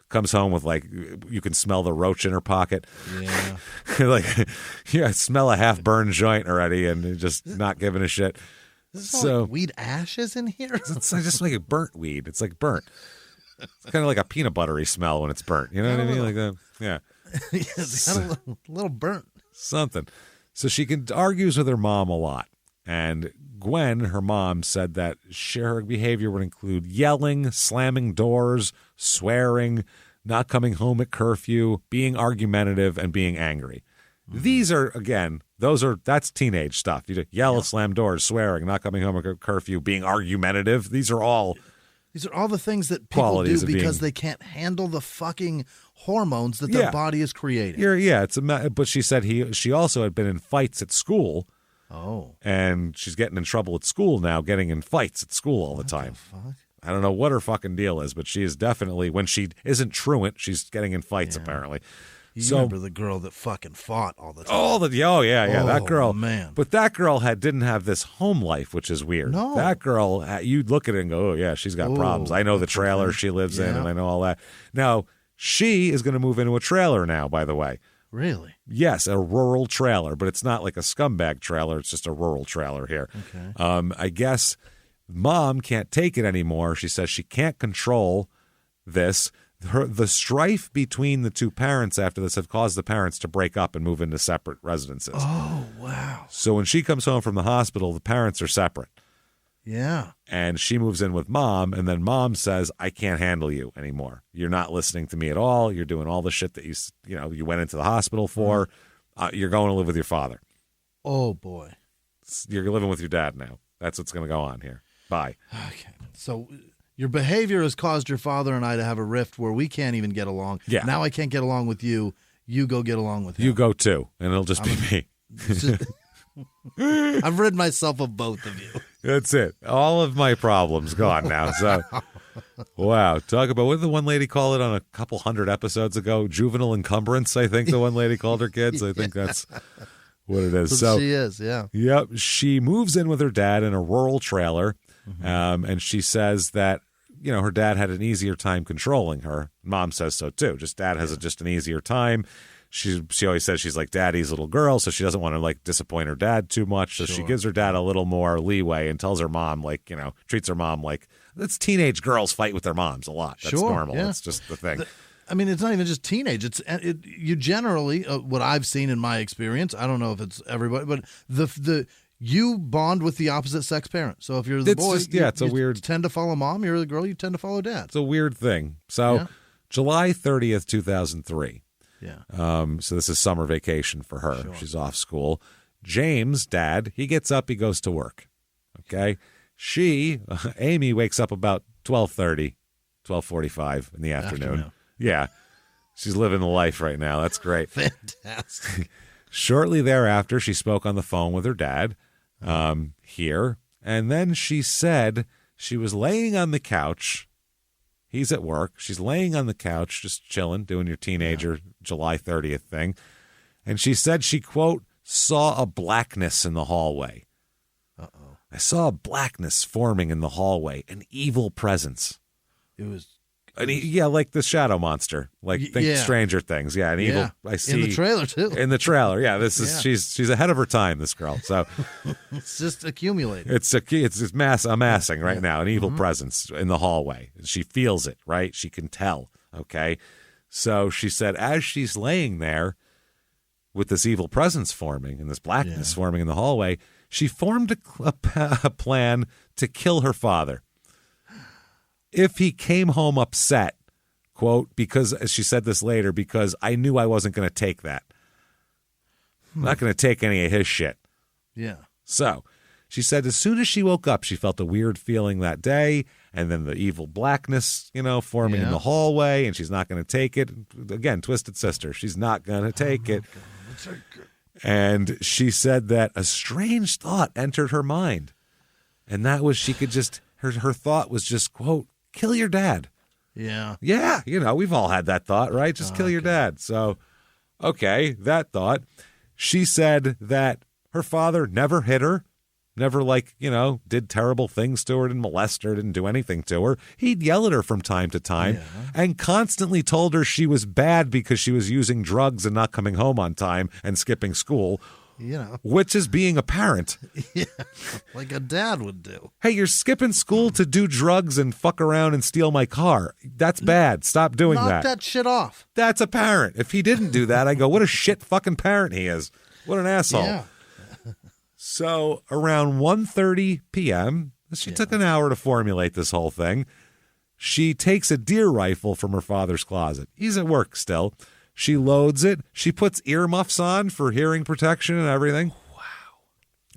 comes home with, like, you can smell the roach in her pocket. Yeah. I smell a half-burned joint already and just not giving a shit. So like weed ashes in here? It's just like a burnt weed. It's like burnt. It's kind of like a peanut buttery smell when it's burnt. You know what I mean? Like that. Yeah. It's got a little burnt. Something. So she argues with her mom a lot. And Gwen, her mom, said that her behavior would include yelling, slamming doors, swearing, not coming home at curfew, being argumentative, and being angry. These are, again, that's teenage stuff. You yell, slam doors, swearing, not coming home at curfew, being argumentative. These are all the things that people do because they can't handle the fucking hormones that their body is creating. But she said she also had been in fights at school. Oh. And she's getting in trouble at school now, getting in fights at school all the time. Fuck? I don't know what her fucking deal is, but she is definitely, when she isn't truant, she's getting in fights apparently. You remember the girl that fucking fought all the time. That girl. Man. But that girl didn't have this home life, which is weird. No. That girl, you'd look at it and go, oh, yeah, she's got problems. I know the trailer she lives in, and I know all that. Now, she is going to move into a trailer now, by the way. Really? Yes, a rural trailer, but it's not like a scumbag trailer. It's just a rural trailer here. Okay. I guess mom can't take it anymore. She says she can't control this. The strife between the two parents after this have caused the parents to break up and move into separate residences. Oh, wow. So when she comes home from the hospital, the parents are separate. Yeah. And she moves in with mom, and then mom says, I can't handle you anymore. You're not listening to me at all. You're doing all the shit that you went into the hospital for. You're going to live with your father. Oh, boy. You're living with your dad now. That's what's going to go on here. Bye. Okay. So your behavior has caused your father and I to have a rift where we can't even get along. Yeah. Now I can't get along with you. You go get along with him. You go too, and it'll just be me. I've rid myself of both of you. That's it. All of my problems gone now. So, wow. Talk about, what did the one lady call it on a couple hundred episodes ago? Juvenile encumbrance, I think the one lady called her kids. I think that's what it is. So she is, yeah. Yep. She moves in with her dad in a rural trailer, and she says that, her dad had an easier time controlling her. Mom says so, too. Just dad has just an easier time. She always says she's like daddy's little girl, so she doesn't want to like disappoint her dad too much. So she gives her dad a little more leeway and tells her mom, like, treats her mom like, that's teenage girls fight with their moms a lot. That's normal. Yeah. It's just the thing. I mean, it's not even just teenage. You generally, what I've seen in my experience, I don't know if it's everybody, but you bond with the opposite sex parent. So if you're the boy, you tend to follow mom. You're the girl, you tend to follow dad. It's a weird thing. So July 30th, 2003. Yeah. So this is summer vacation for her. Sure. She's off school. James, dad, he gets up, he goes to work. Okay. Amy wakes up about 12:30, 12:45 in the afternoon. Yeah. She's living the life right now. That's great. Fantastic. Shortly thereafter, she spoke on the phone with her dad here. And then she said she was laying on the couch. He's at work. She's laying on the couch, just chilling, doing your teenager July 30th thing. And she said she, quote, saw a blackness in the hallway. Uh-oh. I saw a blackness forming in the hallway, an evil presence. It was... like the shadow monster. Like, think Stranger Things. Yeah, an evil... I see. In the trailer, too. In the trailer, yeah. This is she's ahead of her time, this girl. So it's just accumulating. It's amassing right now, an evil presence in the hallway. She feels it, right? She can tell, okay? So she said as she's laying there with this evil presence forming and this blackness forming in the hallway, she formed a plan to kill her father if he came home upset, quote, because, as she said this later, because I knew I wasn't going to take that. I'm not going to take any of his shit. Yeah. So she said as soon as she woke up, she felt a weird feeling that day, and then the evil blackness, forming in the hallway, and she's not going to take it. Again, twisted sister. She's not going to take it. And she said that a strange thought entered her mind, and that was she could just, her thought was just, quote, kill your dad. Yeah. Yeah, we've all had that thought, right? Just kill your dad. So, okay, that thought. She said that her father never hit her, never, did terrible things to her, didn't molest her, didn't do anything to her. He'd yell at her from time to time and constantly told her she was bad because she was using drugs and not coming home on time and skipping school. Which is being a parent. Yeah, like a dad would do. Hey, you're skipping school to do drugs and fuck around and steal my car. That's bad. Stop doing that. Knock that shit off. That's a parent. If he didn't do that, I go, what a shit fucking parent he is. What an asshole. Yeah. So around 1:30 p.m., she took an hour to formulate this whole thing. She takes a deer rifle from her father's closet. He's at work still. She loads it. She puts earmuffs on for hearing protection and everything. Wow.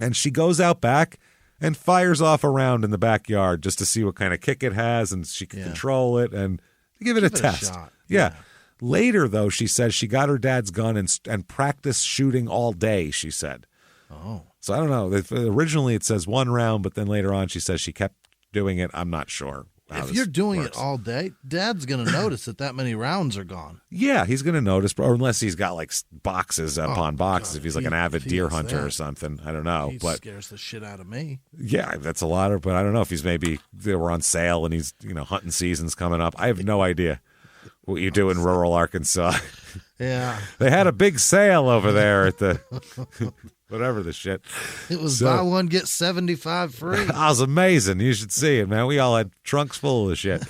And she goes out back and fires off a round in the backyard just to see what kind of kick it has, and she can control it and give it a test. Shot. Yeah. Later, though, she says she got her dad's gun and practiced shooting all day, she said. Oh. So I don't know. Originally it says one round, but then later on she says she kept doing it. I'm not sure. If you're doing it all day, Dad's going to notice that many rounds are gone. Yeah, he's going to notice, or unless he's got boxes upon boxes. God, if he's like an avid deer hunter or something, I don't know. But scares the shit out of me. Yeah, that's a lot of. But I don't know if he's they were on sale and he's hunting season's coming up. I have no idea what you do in rural Arkansas. Yeah, they had a big sale over there at the. Whatever the shit. It was buy one, get 75 free. That was amazing. You should see it, man. We all had trunks full of the shit.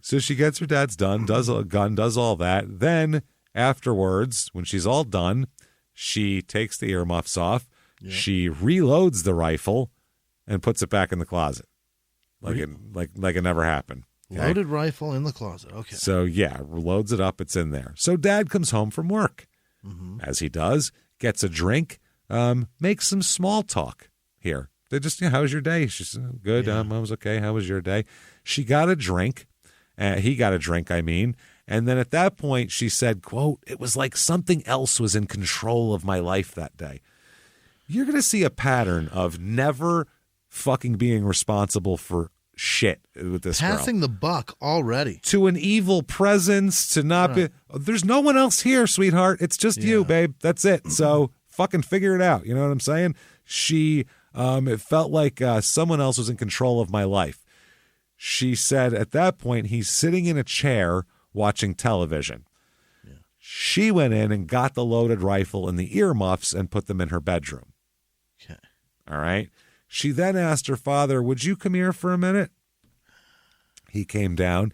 So she gets her dad's gun, does all that. Then afterwards, when she's all done, she takes the earmuffs off. Yep. She reloads the rifle and puts it back in the closet. Like it never happened. Okay? Loaded rifle in the closet. Okay. So yeah, loads it up. It's in there. So dad comes home from work, as he does. Gets a drink, makes some small talk here. They just, how was your day? She said, good. I was okay. How was your day? She got a drink. He got a drink, I mean. And then at that point, she said, quote, it was like something else was in control of my life that day. You're going to see a pattern of never fucking being responsible for shit with this girl. Passing the buck already. To an evil presence, to not be. There's no one else here, sweetheart. It's just you, babe. That's it. So fucking figure it out. You know what I'm saying? She, it felt like someone else was in control of my life. She said at that point, he's sitting in a chair watching television. Yeah. She went in and got the loaded rifle and the earmuffs and put them in her bedroom. Okay. All right. She then asked her father, would you come here for a minute? He came down.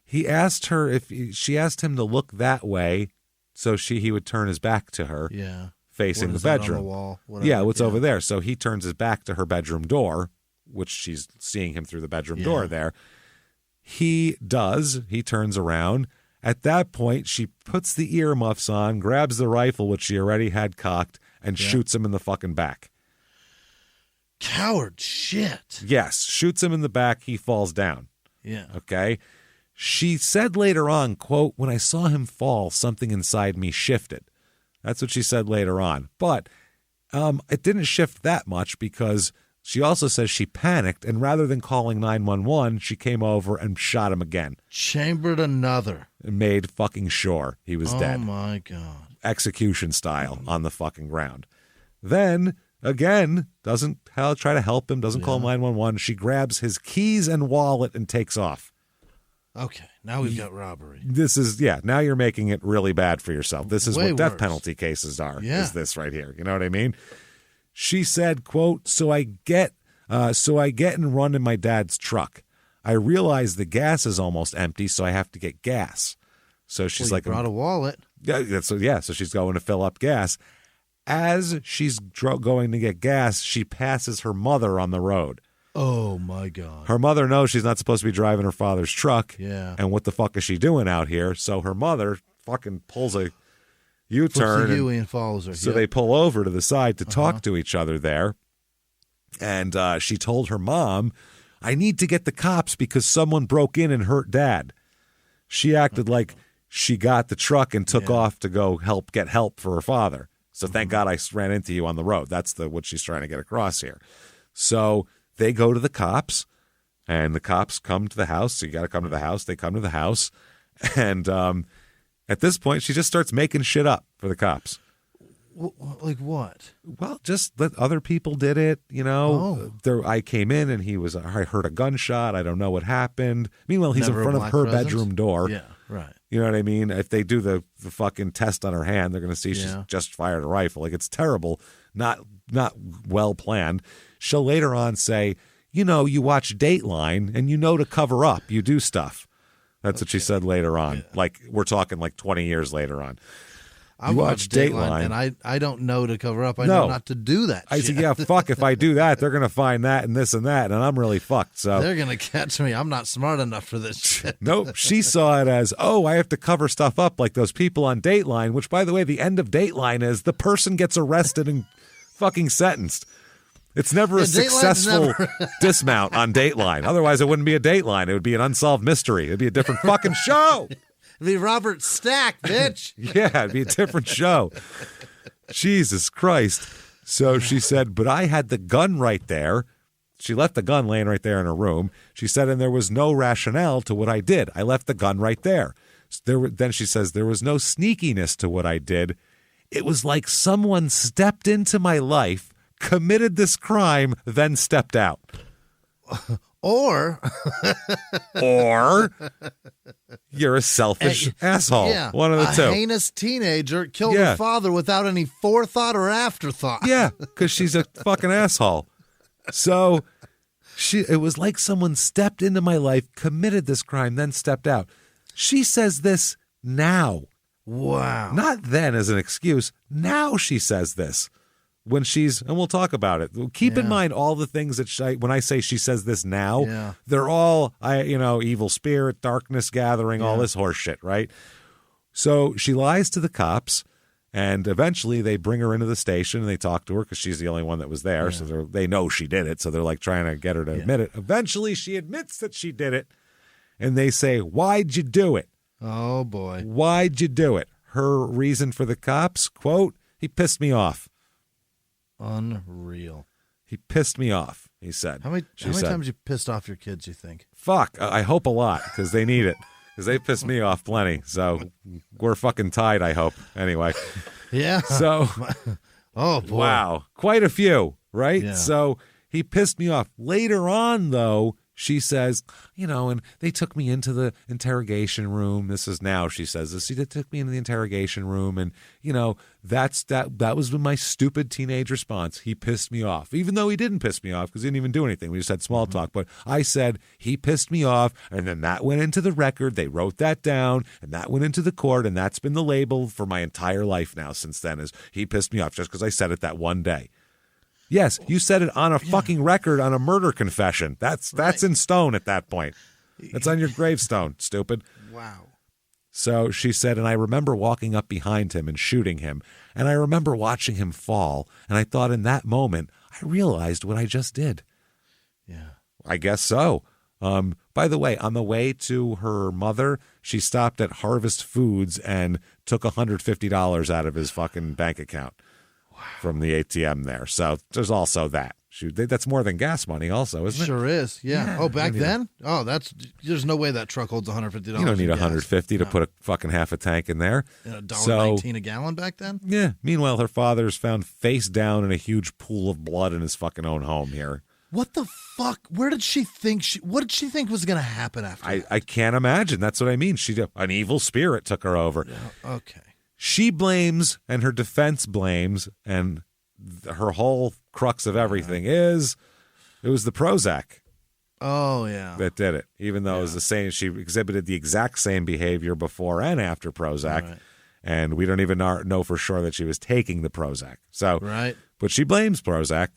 He asked her she asked him to look that way so he would turn his back to her. Yeah. Facing the bedroom. On the wall? What's over there? So he turns his back to her bedroom door, which she's seeing him through the bedroom door there. He turns around. At that point, she puts the earmuffs on, grabs the rifle, which she already had cocked, and shoots him in the fucking back. Coward shit. Yes, shoots him in the back. He falls down. Yeah. Okay. She said later on, quote, when I saw him fall, something inside me shifted. That's what she said later on. But it didn't shift that much because she also says she panicked, and rather than calling 911, she came over and shot him again. Chambered another. And made fucking sure he was dead. Oh, my God. Execution style on the fucking ground. Then, again, doesn't try to help him, doesn't call 911. She grabs his keys and wallet and takes off. Okay, now we've got robbery. This is, now you're making it really bad for yourself. This is way what death worse. Penalty cases are, is this right here. You know what I mean? She said, quote, so I get and run in my dad's truck. I realize the gas is almost empty, so I have to get gas. So she's brought a wallet. Yeah, so she's going to fill up gas. As she's going to get gas, she passes her mother on the road. Oh, my God. Her mother knows she's not supposed to be driving her father's truck. Yeah. And what the fuck is she doing out here? So her mother fucking pulls a U-turn. And follows her. So they pull over to the side to talk to each other there. And she told her mom, I need to get the cops because someone broke in and hurt Dad. She acted like she got the truck and took off to go get help for her father. So thank God I ran into you on the road. That's what she's trying to get across here. So they go to the cops, and the cops come to the house. So you got to come to the house. They come to the house. And at this point, she just starts making shit up for the cops. Like what? Well, just that other people did it, I came in and I heard a gunshot. I don't know what happened. Meanwhile, he's Never in front of her bedroom door. Yeah, right. You know what I mean? If they do the fucking test on her hand, they're going to see she's just fired a rifle. Like, it's terrible, not well planned. She'll later on say, you watch Dateline and to cover up. You do stuff. That's what she said later on. Yeah. Like, we're talking like 20 years later on. I watch Dateline, and I don't know to cover up. I know not to do that. I said, yeah, fuck. If I do that, they're going to find that and this and that, and I'm really fucked. So they're going to catch me. I'm not smart enough for this shit. Nope. She saw it as, I have to cover stuff up like those people on Dateline, which, by the way, the end of Dateline is the person gets arrested and fucking sentenced. It's never a successful dismount on Dateline. Otherwise, it wouldn't be a Dateline. It would be an unsolved mystery. It would be a different fucking show. It'd be Robert Stack, bitch. Yeah, it'd be a different show. Jesus Christ. So she said, but I had the gun right there. She left the gun laying right there in her room. She said, and there was no rationale to what I did. I left the gun right there. Then she says, there was no sneakiness to what I did. It was like someone stepped into my life, committed this crime, then stepped out. Or you're a selfish asshole. Yeah, one of the two. A heinous teenager killed her father without any forethought or afterthought. Yeah, because she's a fucking asshole. So it was like someone stepped into my life, committed this crime, then stepped out. She says this now. Wow. Not then as an excuse. Now she says this. When and we'll talk about it. Keep in mind all the things that when I say she says this now, they're all, evil spirit, darkness gathering, all this horse shit, right? So she lies to the cops, and eventually they bring her into the station and they talk to her because she's the only one that was there. Yeah. So they know she did it. So they're like trying to get her to admit it. Eventually she admits that she did it, and they say, why'd you do it? Oh, boy. Why'd you do it? Her reason for the cops, quote, he pissed me off. Unreal. He pissed me off, he said. How many times you pissed off your kids, you think? Fuck. I hope a lot, because they need it. Because they pissed me off plenty. So we're fucking tied, I hope. Anyway. Yeah. So. Oh, boy. Wow. Quite a few, right? Yeah. So he pissed me off. Later on, though, she says, and they took me into the interrogation room. This is now, she says this. They took me into the interrogation room, and, that was my stupid teenage response. He pissed me off, even though he didn't piss me off because he didn't even do anything. We just had small talk. But I said, he pissed me off, and then that went into the record. They wrote that down, and that went into the court, and that's been the label for my entire life now since then is he pissed me off just because I said it that one day. Yes, you said it on a fucking record on a murder confession. That's in stone at that point. That's on your gravestone, stupid. Wow. So she said, and I remember walking up behind him and shooting him, and I remember watching him fall, and I thought in that moment, I realized what I just did. Yeah. I guess so. By the way, on the way to her mother, she stopped at Harvest Foods and took $150 out of his fucking bank account. From the ATM there. So there's also that. That's more than gas money also, isn't it? Sure is, yeah. Oh, back then? There's no way that truck holds $150. You don't need $150 to put a fucking half a tank in there. $1.19 a gallon back then? Yeah. Meanwhile, her father's found face down in a huge pool of blood in his fucking own home here. What the fuck? What did she think was going to happen after that? I can't imagine. That's what I mean. An evil spirit took her over. Yeah, okay. She blames, and her defense blames, and her whole crux of everything is it was the Prozac. Oh, yeah. That did it, even though it was the same. She exhibited the exact same behavior before and after Prozac. Right. And we don't even know for sure that she was taking the Prozac. So, right. But she blames Prozac.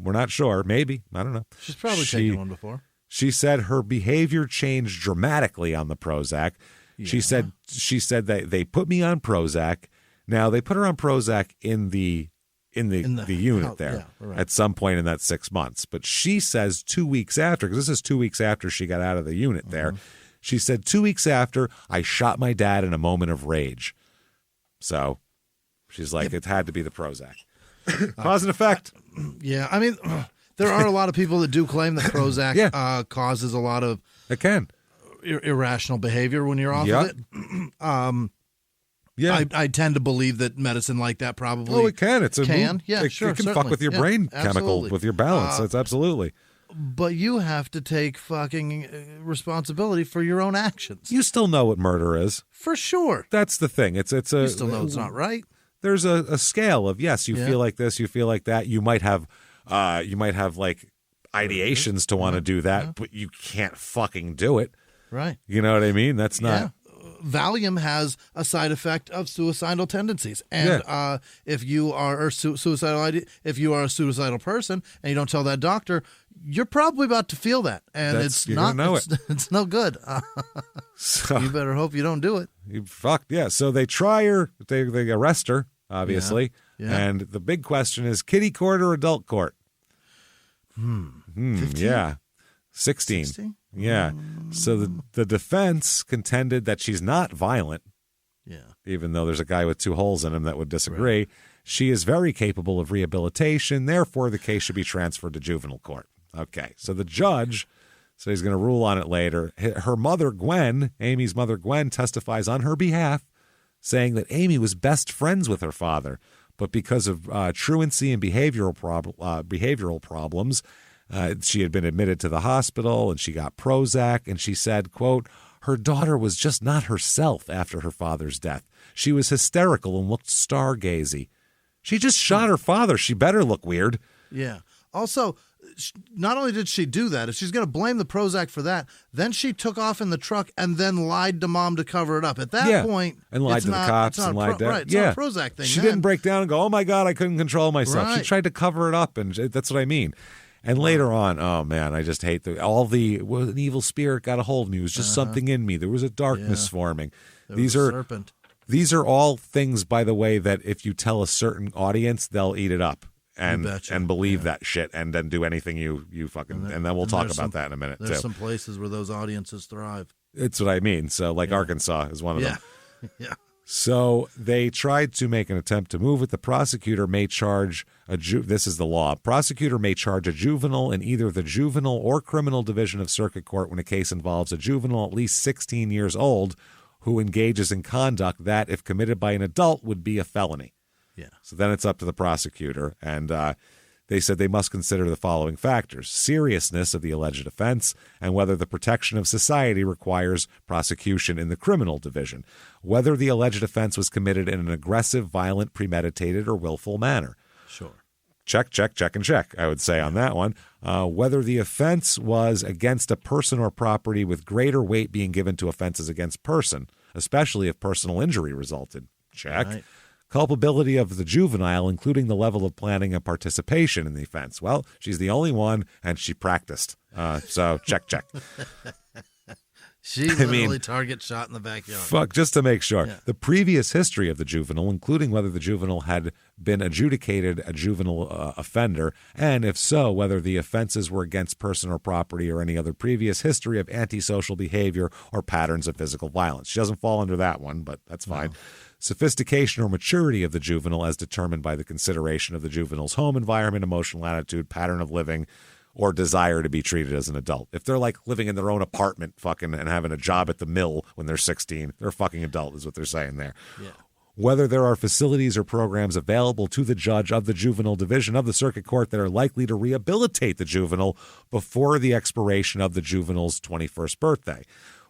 We're not sure. Maybe. I don't know. She's probably taken one before. She said her behavior changed dramatically on the Prozac. Yeah. She said that they put me on Prozac. Now, they put her on Prozac in the unit there at some point in that 6 months. But she says 2 weeks after, because this is 2 weeks after she got out of the unit there, she said 2 weeks after, I shot my dad in a moment of rage. So she's like, it had to be the Prozac. Cause and effect. Yeah, I mean, there are a lot of people that do claim that Prozac causes a lot of irrational behavior when you're off of it. I tend to believe that medicine like that probably. Oh, it can. It can certainly. fuck with your brain chemical, with your balance. It's absolutely. But you have to take fucking responsibility for your own actions. You still know what murder is, for sure. That's the thing. It's a. You still know it's not right. There's a scale of yes, you feel like this, you feel like that. You might have like ideations to want to do that, but you can't fucking do it. Right. You know what I mean? That's not. Yeah. Valium has a side effect of suicidal tendencies, and if you are if you are a suicidal person and you don't tell that doctor, you're probably about to feel that, and it's no good. So you better hope you don't do it. So they try her, they arrest her, obviously, and the big question is: kiddie court or adult court? 15? Yeah, 16. Yeah. So the defense contended that she's not violent. Yeah. Even though there's a guy with 2 holes in him that would disagree. Right. She is very capable of rehabilitation. Therefore, the case should be transferred to juvenile court. Okay. So the judge said he's going to rule on it later. Her mother, Gwen, Amy's mother, Gwen, testifies on her behalf, saying that Amy was best friends with her father. But because of truancy and behavioral problems, she had been admitted to the hospital and she got Prozac, and she said, quote, her daughter was just not herself after her father's death. She was hysterical and looked stargazy. She just shot her father. She better look weird. Yeah. Also, not only did she do that, if she's going to blame the Prozac for that, then she took off in the truck and then lied to mom to cover it up. At that point, and lied to the cops and lied to it's not a Prozac thing. She didn't break down and go, oh my God, I couldn't control myself. Right. She tried to cover it up, and that's what I mean. And later on, oh man, I just hate an evil spirit got a hold of me. It was just something in me. There was a darkness forming. These are serpent. These are all things, by the way, that if you tell a certain audience, they'll eat it up and believe that shit and then do anything you fucking and then we'll talk about that in a minute. There's some places where those audiences thrive. It's what I mean. So like Arkansas is one of them. Yeah. So they tried to make an attempt to move it. The prosecutor may charge this is the law. Prosecutor may charge a juvenile in either the juvenile or criminal division of circuit court when a case involves a juvenile at least 16 years old who engages in conduct that, if committed by an adult, would be a felony. Yeah. So then it's up to the prosecutor, and they said they must consider the following factors: seriousness of the alleged offense and whether the protection of society requires prosecution in the criminal division, whether the alleged offense was committed in an aggressive, violent, premeditated, or willful manner. Sure. Check, and check, I would say on that one. Whether the offense was against a person or property with greater weight being given to offenses against person, especially if personal injury resulted. Check. Right. Culpability of the juvenile, including the level of planning and participation in the offense. Well, she's the only one, and she practiced. So check. She literally target shot in the backyard. Fuck, just to make sure. Yeah. The previous history of the juvenile, including whether the juvenile had been adjudicated a juvenile offender, and if so, whether the offenses were against person or property or any other previous history of antisocial behavior or patterns of physical violence. She doesn't fall under that one, but that's fine. No. Sophistication or maturity of the juvenile as determined by the consideration of the juvenile's home environment, emotional attitude, pattern of living, or desire to be treated as an adult. If they're like living in their own apartment fucking and having a job at the mill when they're 16, they're a fucking adult is what they're saying there. Yeah. Whether there are facilities or programs available to the judge of the juvenile division of the circuit court that are likely to rehabilitate the juvenile before the expiration of the juvenile's 21st birthday.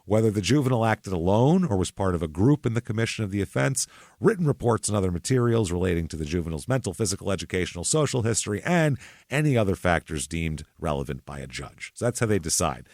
Whether the juvenile acted alone or was part of a group in the commission of the offense, written reports and other materials relating to the juvenile's mental, physical, educational, social history, and any other factors deemed relevant by a judge. So that's how they decide.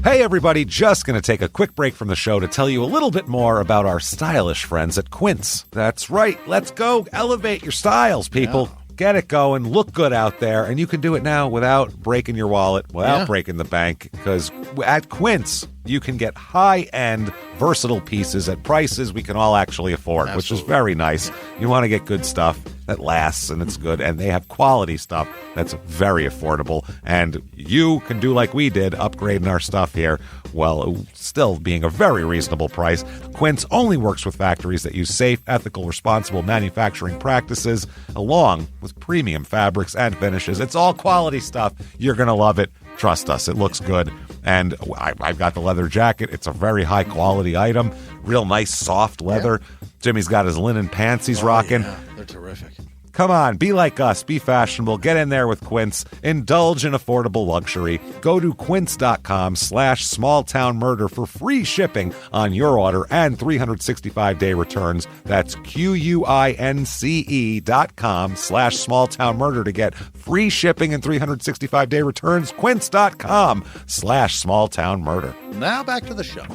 Hey everybody, just going to take a quick break from the show to tell you a little bit more about our stylish friends at Quince. That's right, let's go elevate your styles, people. Yeah. Get it going, look good out there, and you can do it now without breaking your wallet, without breaking the bank, because at Quince, you can get high-end, versatile pieces at prices we can all actually afford, which is very nice. You want to get good stuff that lasts and it's good, and they have quality stuff that's very affordable, and you can do like we did, upgrading our stuff here, while still being a very reasonable price. Quince only works with factories that use safe, ethical, responsible manufacturing practices, along with premium fabrics and finishes. It's all quality stuff. You're going to love it. Trust us, it looks good. And I've got the leather jacket. It's a very high-quality item. Real nice, soft leather. Yeah. Jimmie's got his linen pants he's rocking. Yeah, they're terrific. Come on, be like us. Be fashionable. Get in there with Quince. Indulge in affordable luxury. Go to quince.com/smalltownmurder for free shipping on your order and 365-day returns. That's QUINCE.com/smalltownmurder to get free shipping and 365-day returns. Quince.com/smalltownmurder. Now back to the show.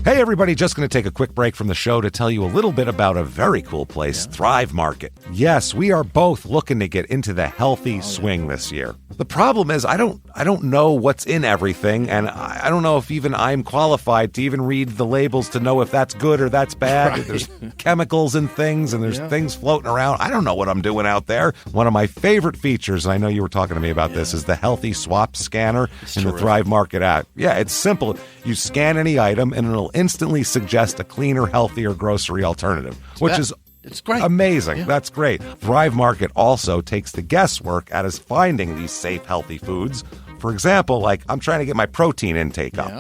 Hey everybody, just going to take a quick break from the show to tell you a little bit about a very cool place, Thrive Market. Yes, we are both looking to get into the healthy swing this year. The problem is I don't know what's in everything, and I don't know if even I'm qualified to even read the labels to know if that's good or that's bad. Right. There's chemicals in things, and there's things floating around. I don't know what I'm doing out there. One of my favorite features, and I know you were talking to me about this, is the Healthy Swap Scanner in the Thrive Market app. Yeah, it's simple. You scan any item, and it'll instantly suggest a cleaner, healthier grocery alternative, it's great. Amazing. Yeah. That's great. Thrive Market also takes the guesswork out of finding these safe, healthy foods. For example, like I'm trying to get my protein intake up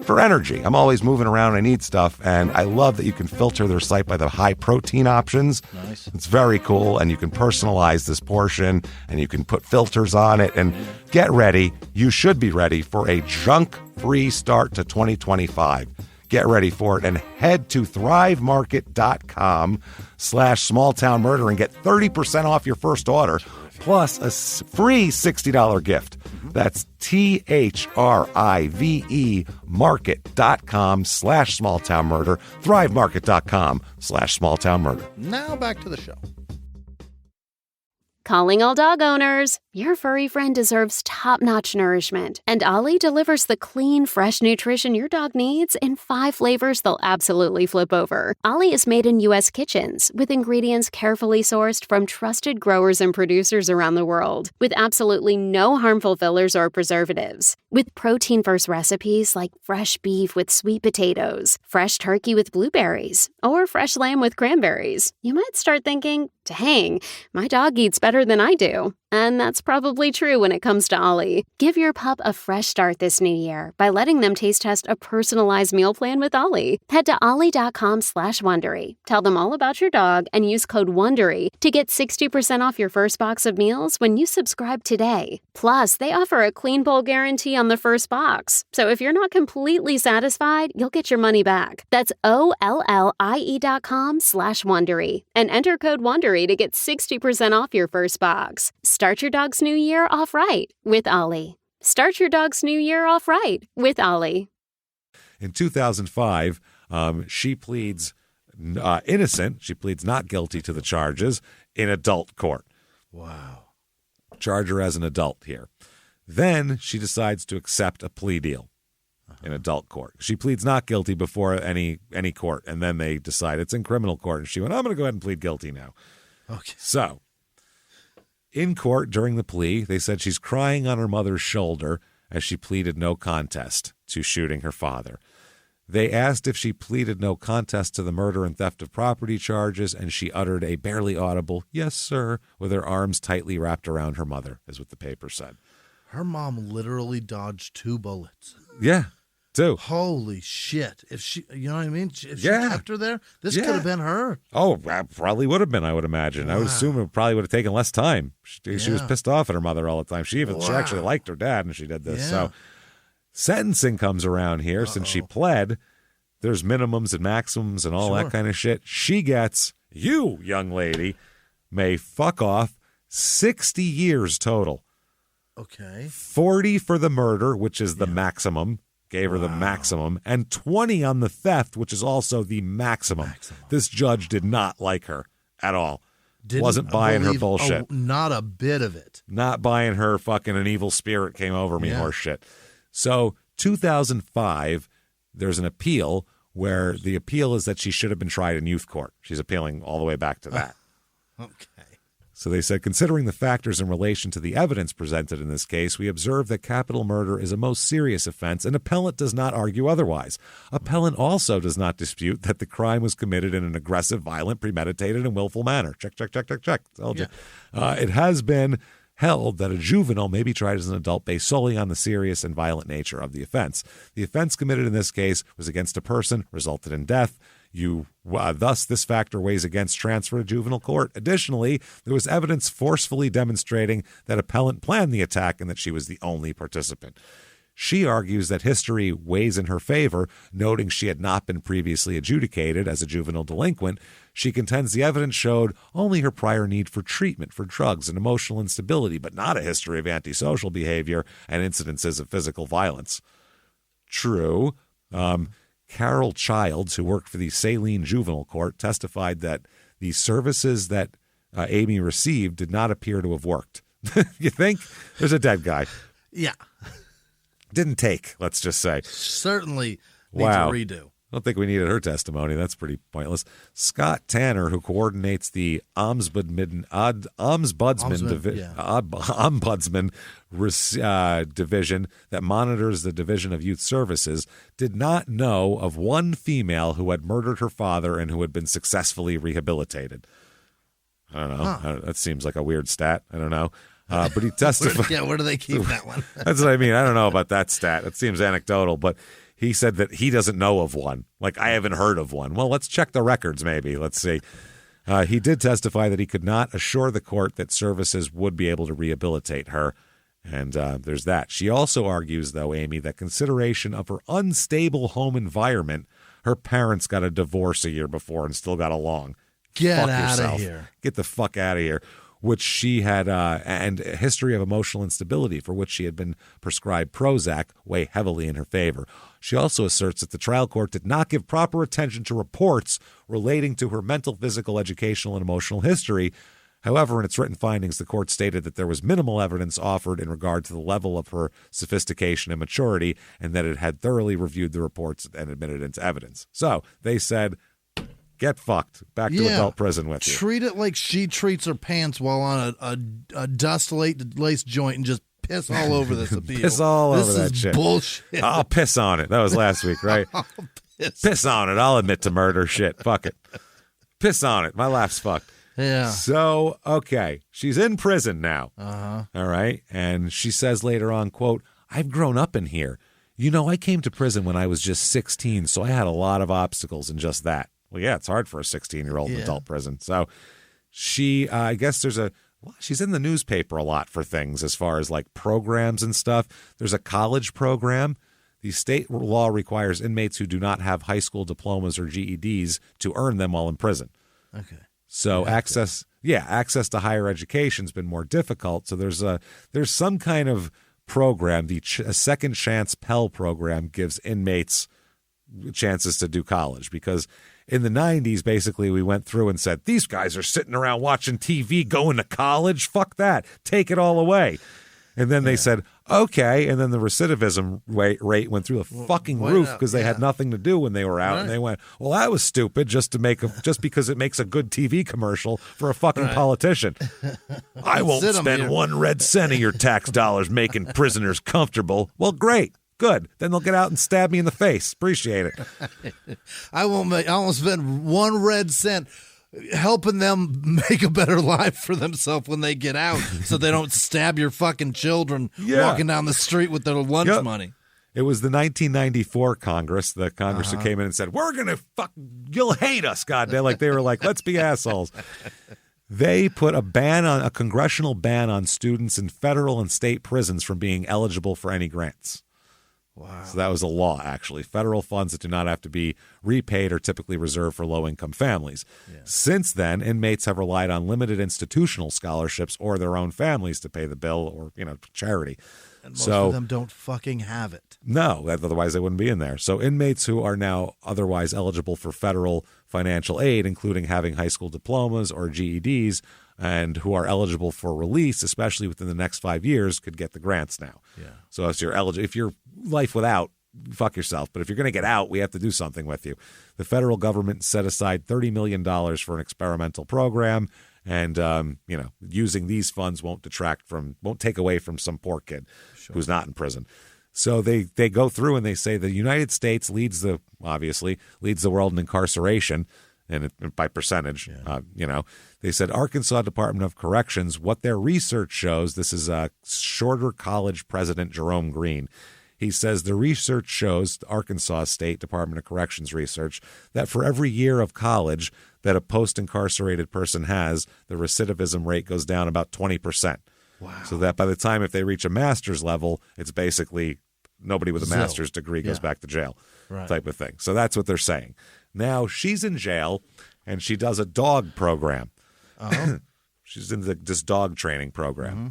for energy. I'm always moving around. I need stuff, and I love that you can filter their site by the high protein options. Nice. It's very cool, and you can personalize this portion, and you can put filters on it, and get ready. You should be ready for a junk-free start to 2025. Get ready for it and head to thrivemarket.com/smalltownmurder and get 30% off your first order plus a free $60 gift. That's THRIVE market.com/smalltownmurder, thrivemarket.com/smalltownmurder. Now back to the show. Calling all dog owners. Your furry friend deserves top-notch nourishment, and Ollie delivers the clean, fresh nutrition your dog needs in 5 flavors they'll absolutely flip over. Ollie is made in U.S. kitchens with ingredients carefully sourced from trusted growers and producers around the world, with absolutely no harmful fillers or preservatives. With protein-first recipes like fresh beef with sweet potatoes, fresh turkey with blueberries, or fresh lamb with cranberries, you might start thinking, dang, my dog eats better than I do. And that's probably true when it comes to Ollie. Give your pup a fresh start this new year by letting them taste test a personalized meal plan with Ollie. Head to ollie.com/Wondery. Tell them all about your dog and use code WONDERY to get 60% off your first box of meals when you subscribe today. Plus, they offer a clean bowl guarantee on the first box. So if you're not completely satisfied, you'll get your money back. That's OLLIE.com/Wondery and enter code WONDERY to get 60% off your first box. Start your dog's new year off right with Ollie. Start your dog's new year off right with Ollie. In 2005, she pleads innocent. She pleads not guilty to the charges in adult court. Wow. Charge her as an adult here. Then she decides to accept a plea deal in adult court. She pleads not guilty before any court, and then they decide it's in criminal court, and she went, I'm going to go ahead and plead guilty now. Okay. So, in court during the plea, they said she's crying on her mother's shoulder as she pleaded no contest to shooting her father. They asked if she pleaded no contest to the murder and theft of property charges, and she uttered a barely audible, yes, sir, with her arms tightly wrapped around her mother, is what the paper said. Her mom literally dodged 2 bullets. Yeah, 2. Holy shit. If she, you know what I mean? If she kept her there, this could have been her. Oh, probably would have been, I would imagine. Wow. I would assume it probably would have taken less time. She was pissed off at her mother all the time. She actually liked her dad, and she did this. Yeah. So sentencing comes around here. Since she pled. There's minimums and maximums and all that kind of shit. She gets, you, young lady, may fuck off 60 years total. Okay. 40 for the murder, which is the maximum. Gave her the maximum. And 20 on the theft, which is also the maximum. This judge did not like her at all. Wasn't buying her bullshit. Not a bit of it. Not buying her fucking an evil spirit came over me horse shit. So 2005, there's an appeal where the appeal is that she should have been tried in youth court. She's appealing all the way back to that. Okay. So they said, considering the factors in relation to the evidence presented in this case, we observe that capital murder is a most serious offense, and appellant does not argue otherwise. Appellant also does not dispute that the crime was committed in an aggressive, violent, premeditated, and willful manner. Check. Told you. It has been held that a juvenile may be tried as an adult based solely on the serious and violent nature of the offense. The offense committed in this case was against a person, resulted in death. Thus, this factor weighs against transfer to juvenile court. Additionally, there was evidence forcefully demonstrating that appellant planned the attack and that she was the only participant. She argues that history weighs in her favor, noting she had not been previously adjudicated as a juvenile delinquent. She contends the evidence showed only her prior need for treatment for drugs and emotional instability, but not a history of antisocial behavior and incidences of physical violence. True. Carol Childs, who worked for the Saline Juvenile Court, testified that the services that Amy received did not appear to have worked. You think? There's a dead guy. Yeah. Didn't take, let's just say. Certainly needs a redo. I don't think we needed her testimony. That's pretty pointless. Scott Tanner, who coordinates the Ombudsman division that monitors the Division of Youth Services, did not know of one female who had murdered her father and who had been successfully rehabilitated. I don't know. That seems like a weird stat. I don't know. But he testified. Where do they keep that one? That's what I mean. I don't know about that stat. It seems anecdotal, but he said that he doesn't know of one. Like, I haven't heard of one. Well, let's check the records maybe. Let's see. He did testify that he could not assure the court that services would be able to rehabilitate her. And there's that. She also argues, though, Amy, that consideration of her unstable home environment, her parents got a divorce a year before and still got along. Get out of here. Get the fuck out of here. Which she had, and a history of emotional instability for which she had been prescribed Prozac, weigh heavily in her favor. She also asserts that the trial court did not give proper attention to reports relating to her mental, physical, educational, and emotional history. However, in its written findings, the court stated that there was minimal evidence offered in regard to the level of her sophistication and maturity, and that it had thoroughly reviewed the reports and admitted it into evidence. So they said, get fucked. Back to adult prison with you. Treat it like she treats her pants while on a dust-laced joint and just piss all over this appeal. Piss all over that shit. This is bullshit. I'll piss on it. That was last week, right? Piss on it. I'll admit to murder shit. Fuck it. Piss on it. My laugh's fucked. Yeah. So, okay. She's in prison now. Uh-huh. All right. And she says later on, quote, I've grown up in here. You know, I came to prison when I was just 16, so I had a lot of obstacles in just that. Well, yeah, it's hard for a 16-year-old in adult prison. So she, I guess she's in the newspaper a lot for things as far as like programs and stuff. There's a college program. The state law requires inmates who do not have high school diplomas or GEDs to earn them while in prison. Okay. So access to higher education has been more difficult. So there's some kind of program. A Second Chance Pell program gives inmates chances to do college, because in the 90s, basically, we went through and said, these guys are sitting around watching TV, going to college. Fuck that. Take it all away. And then they said, okay. And then the recidivism rate went through the fucking roof because they had nothing to do when they were out. Right. And they went, well, that was stupid just because it makes a good TV commercial for a fucking politician. I won't spend 1 red cent of your tax dollars making prisoners comfortable. Well, great. Good. Then they'll get out and stab me in the face. Appreciate it. I won't spend 1 red cent helping them make a better life for themselves when they get out, so they don't stab your fucking children walking down the street with their lunch money. It was the 1994 Congress, the Congress who came in and said, we're going to you'll hate us, goddamn. Like they were like, let's be assholes. They put a congressional ban on students in federal and state prisons from being eligible for any grants. Wow. So that was a law, actually. Federal funds that do not have to be repaid are typically reserved for low-income families. Yeah. Since then, inmates have relied on limited institutional scholarships or their own families to pay the bill or, charity. And most of them don't fucking have it. No, otherwise they wouldn't be in there. So inmates who are now otherwise eligible for federal financial aid, including having high school diplomas or GEDs, and who are eligible for release, especially within the next 5 years, could get the grants now. Yeah. So if you're life without, fuck yourself. But if you're going to get out, we have to do something with you. The federal government set aside $30 million for an experimental program. And, using these funds won't take away from some poor kid who's not in prison. So they go through and they say the United States leads the world in incarceration, and by percentage, they said Arkansas Department of Corrections, what their research shows, this is Shorter College President Jerome Green. He says the research shows, Arkansas State Department of Corrections research, that for every year of college that a post-incarcerated person has, the recidivism rate goes down about 20%. Wow. So that by the time if they reach a master's level, it's basically nobody with a master's degree goes back to jail, type of thing. So that's what they're saying. Now she's in jail, and she does a dog program. Uh-huh. She's in this dog training program. Mm-hmm.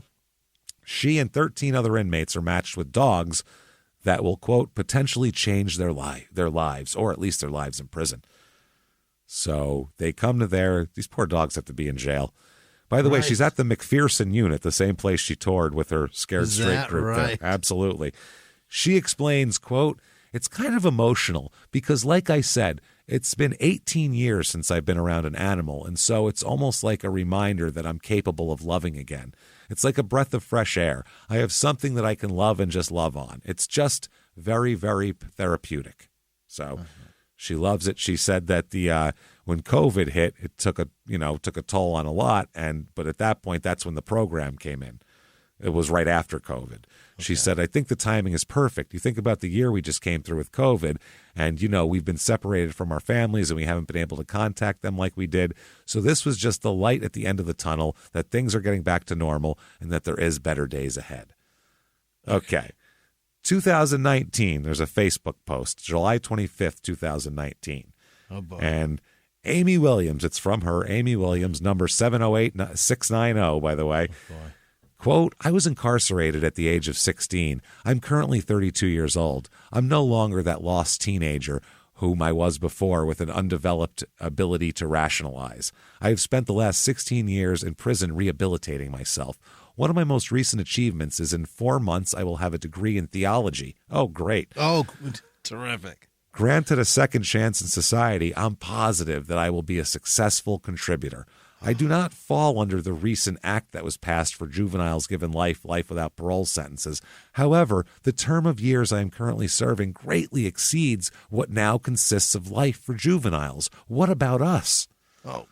She and 13 other inmates are matched with dogs that will, quote, potentially change their lives, or at least their lives in prison. So they come to these poor dogs have to be in jail. By the way, she's at the McPherson unit, the same place she toured with her Scared Straight group. Right? Absolutely. She explains, quote, it's kind of emotional because, like I said, it's been 18 years since I've been around an animal, and so it's almost like a reminder that I'm capable of loving again. It's like a breath of fresh air. I have something that I can love and just love on. It's just very, very therapeutic. So she loves it. She said that when COVID hit, it took a toll on a lot, but at that point, that's when the program came in. It was right after COVID. She said, I think the timing is perfect. You think about the year we just came through with COVID, and, we've been separated from our families and we haven't been able to contact them like we did. So this was just the light at the end of the tunnel, that things are getting back to normal and that there is better days ahead. Okay. 2019, there's a Facebook post, July 25th, 2019. Oh, boy. And Amy Williams, it's from her, Amy Williams, number 708690, by the way. Oh, boy. Quote, I was incarcerated at the age of 16. I'm currently 32 years old. I'm no longer that lost teenager whom I was before with an undeveloped ability to rationalize. I have spent the last 16 years in prison rehabilitating myself. One of my most recent achievements is in 4 months I will have a degree in theology. Oh, great. Oh, terrific. Granted a second chance in society, I'm positive that I will be a successful contributor. I do not fall under the recent act that was passed for juveniles given life without parole sentences. However, the term of years I am currently serving greatly exceeds what now consists of life for juveniles. What about us? Oh,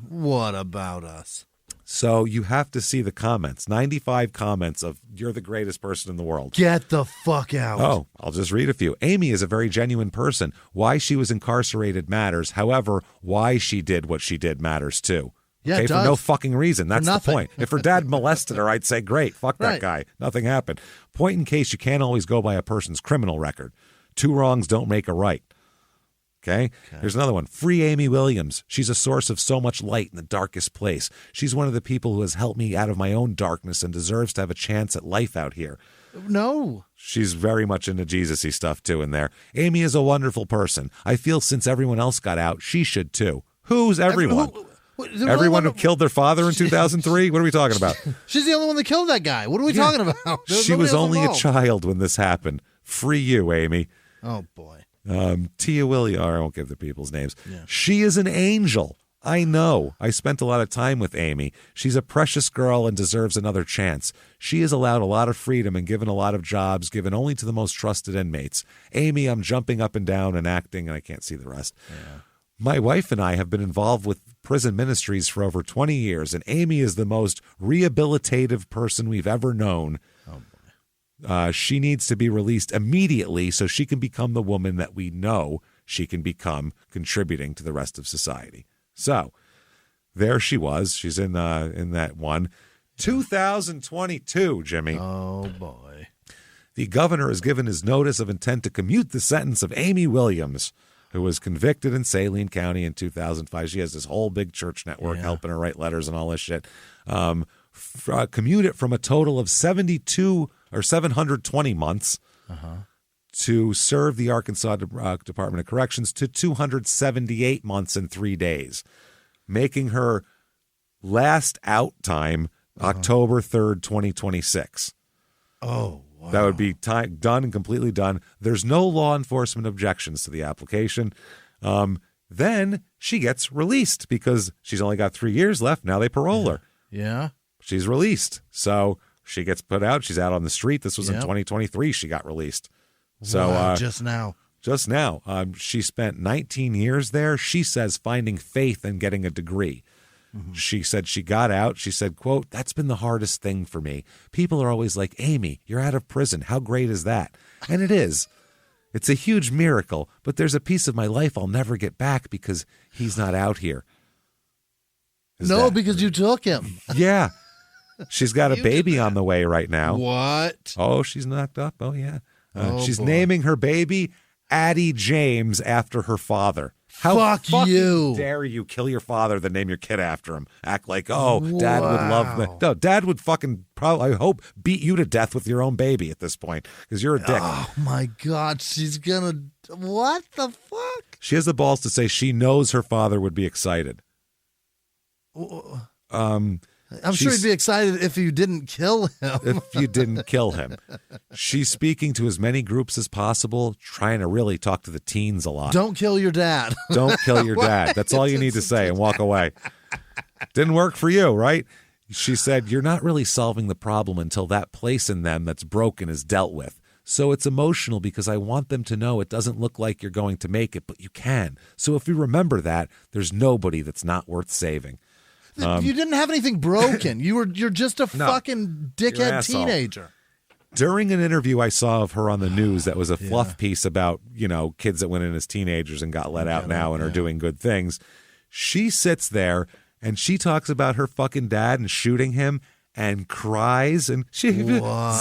what about us? So you have to see the comments. 95 comments of, you're the greatest person in the world. Get the fuck out. Oh, I'll just read a few. Amy is a very genuine person. Why she was incarcerated matters. However, why she did what she did matters too. Yeah, okay, it for does. no fucking reason. That's the nothing. point. If her dad molested her, I'd say, great, fuck that Right. guy. Nothing happened. Point in case, you can't always go by a person's criminal record. 2 wrongs don't make a right. Okay? Here's another one. Free Amy Williams. She's a source of so much light in the darkest place. She's one of the people who has helped me out of my own darkness and deserves to have a chance at life out here. No. She's very much into Jesus-y stuff, too, in there. Amy is a wonderful person. I feel since everyone else got out, she should, too. Who's everyone? Everyone who killed their father in 2003? What are we talking about? She's the only one that killed that guy. What are we talking about? She was only a child when this happened. Free you, Amy. Oh, boy. Tia Williams, I won't give the people's names. Yeah. She is an angel. I know. I spent a lot of time with Amy. She's a precious girl and deserves another chance. She is allowed a lot of freedom and given a lot of jobs, given only to the most trusted inmates. Amy, I'm jumping up and down and acting, and I can't see the rest. Yeah. My wife and I have been involved with prison ministries for over 20 years, and Amy is the most rehabilitative person we've ever known. Oh, boy. She needs to be released immediately so she can become the woman that we know she can become, contributing to the rest of society. So there she was. She's in that one. 2022, Jimmy. Oh, boy. The governor has given his notice of intent to commute the sentence of Amy Williams, who was convicted in Saline County in 2005. She has this whole big church network helping her write letters and all this shit. Commute it from a total of 72 or 720 months to serve the Arkansas Department of Corrections to 278 months and 3 days, making her last out time October 3rd, 2026. Oh, wow. That would be done and completely done. There's no law enforcement objections to the application. Then she gets released because she's only got 3 years left. Now they parole her. Yeah. She's released. So she gets put out. She's out on the street. This was in 2023. She got released. So wow, just now. She spent 19 years there. She says finding faith and getting a degree. She said she got out. She said, quote, "That's been the hardest thing for me. People are always like, Amy, you're out of prison. How great is that?" And it is. It's a huge miracle, but there's a piece of my life I'll never get back because he's not out here. Because you took him. Yeah. She's got a baby on the way right now. What? Oh, she's knocked up. Oh, yeah. She's boy. naming her baby Addie James after her father. How Fuck fucking you. dare you kill your father then name your kid after him? Act like, oh, Dad would love me. No, Dad would fucking probably, I hope, beat you to death with your own baby at this point because you're a dick. Oh, my God. She's going to... What the fuck? She has the balls to say she knows her father would be excited. I'm sure he'd be excited if you didn't kill him. If you didn't kill him. She's speaking to as many groups as possible, trying to really talk to the teens a lot. Don't kill your dad. Don't kill your dad. That's all you need to say and walk away. Didn't work for you, right? She said, "You're not really solving the problem until that place in them that's broken is dealt with. So it's emotional because I want them to know it doesn't look like you're going to make it, but you can. So if you remember that, there's nobody that's not worth saving." You didn't have anything broken. You're just a fucking dickhead teenager. During an interview I saw of her on the news that was a fluff piece about, kids that went in as teenagers and got let out now and are doing good things, she sits there and she talks about her fucking dad and shooting him and cries and she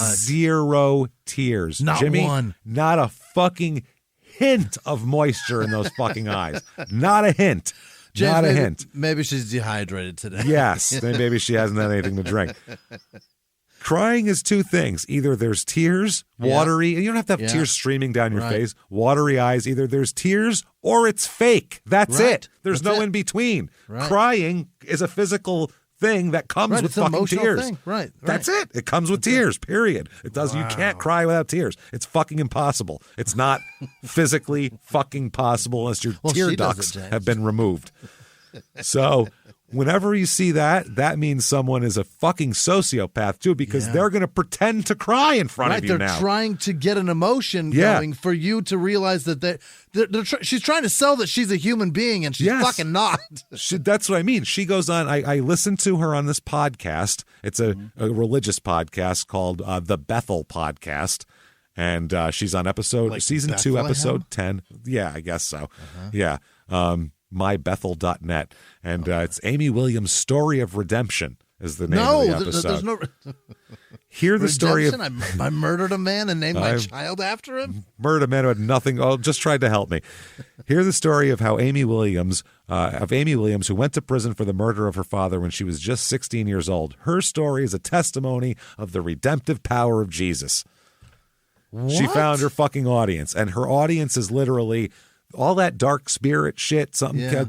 zero tears. Not Jimmie, one. Not a fucking hint of moisture in those fucking eyes. Not a hint. James, not a hint. Maybe she's dehydrated today. Yes, then maybe she hasn't had anything to drink. Crying is two things. Either there's tears, watery, and you don't have to have tears streaming down your face, watery eyes. Either there's tears or it's fake. That's it. There's no in between. Right. Crying is a physical thing that comes with fucking tears. Thing. Right. That's it. It comes with tears, period. It does. You can't cry without tears. It's fucking impossible. It's not physically fucking possible unless your tear ducts have been removed. So whenever you see that, that means someone is a fucking sociopath too, because they're going to pretend to cry in front of you now. They're trying to get an emotion going for you to realize that she's trying to sell that she's a human being, and she's fucking not. That's what I mean. She goes on. I listened to her on this podcast. It's a religious podcast called the Bethel Podcast. And she's on season 2, episode 10. Yeah, I guess so. Yeah. mybethel.net. And it's Amy Williams' Story of Redemption is the name of the episode. There's no Hear the story of... I murdered a man and named my child after him? Murdered a man who had nothing... Oh, just tried to help me. Hear the story of how Amy Williams, who went to prison for the murder of her father when she was just 16 years old. Her story is a testimony of the redemptive power of Jesus. What? She found her fucking audience, and her audience is literally... all that dark spirit shit,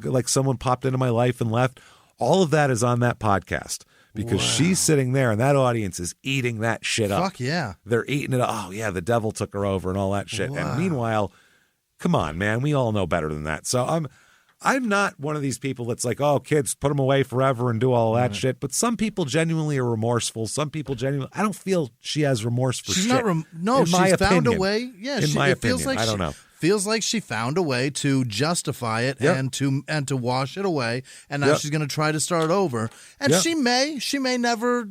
like someone popped into my life and left, all of that is on that podcast because she's sitting there and that audience is eating that shit up. Fuck yeah. They're eating it up. Oh, yeah, the devil took her over and all that shit. Wow. And meanwhile, come on, man, we all know better than that. So I'm not one of these people that's like, oh, kids, put them away forever and do all that shit. But some people genuinely are remorseful. Some people genuinely, I don't feel she has remorse for shit. She's found a way. Yeah, in my opinion, I don't know. Feels like she found a way to justify it and to wash it away, and now she's going to try to start over. And she may never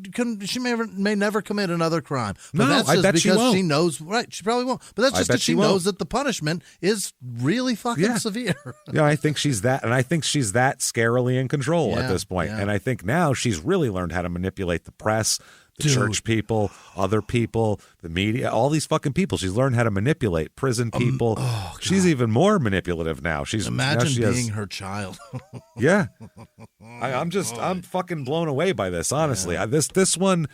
commit another crime. But that's just because she knows. Right, she probably won't. But that's just because she knows that the punishment is really fucking severe. Yeah, I think she's that, and I think she's that scarily in control at this point. Yeah. And I think now she's really learned how to manipulate the press. the church people, other people, the media, all these fucking people. She's learned how to manipulate prison people. She's even more manipulative now. Imagine being her child. Yeah. I'm fucking blown away by this, honestly. Yeah. This one,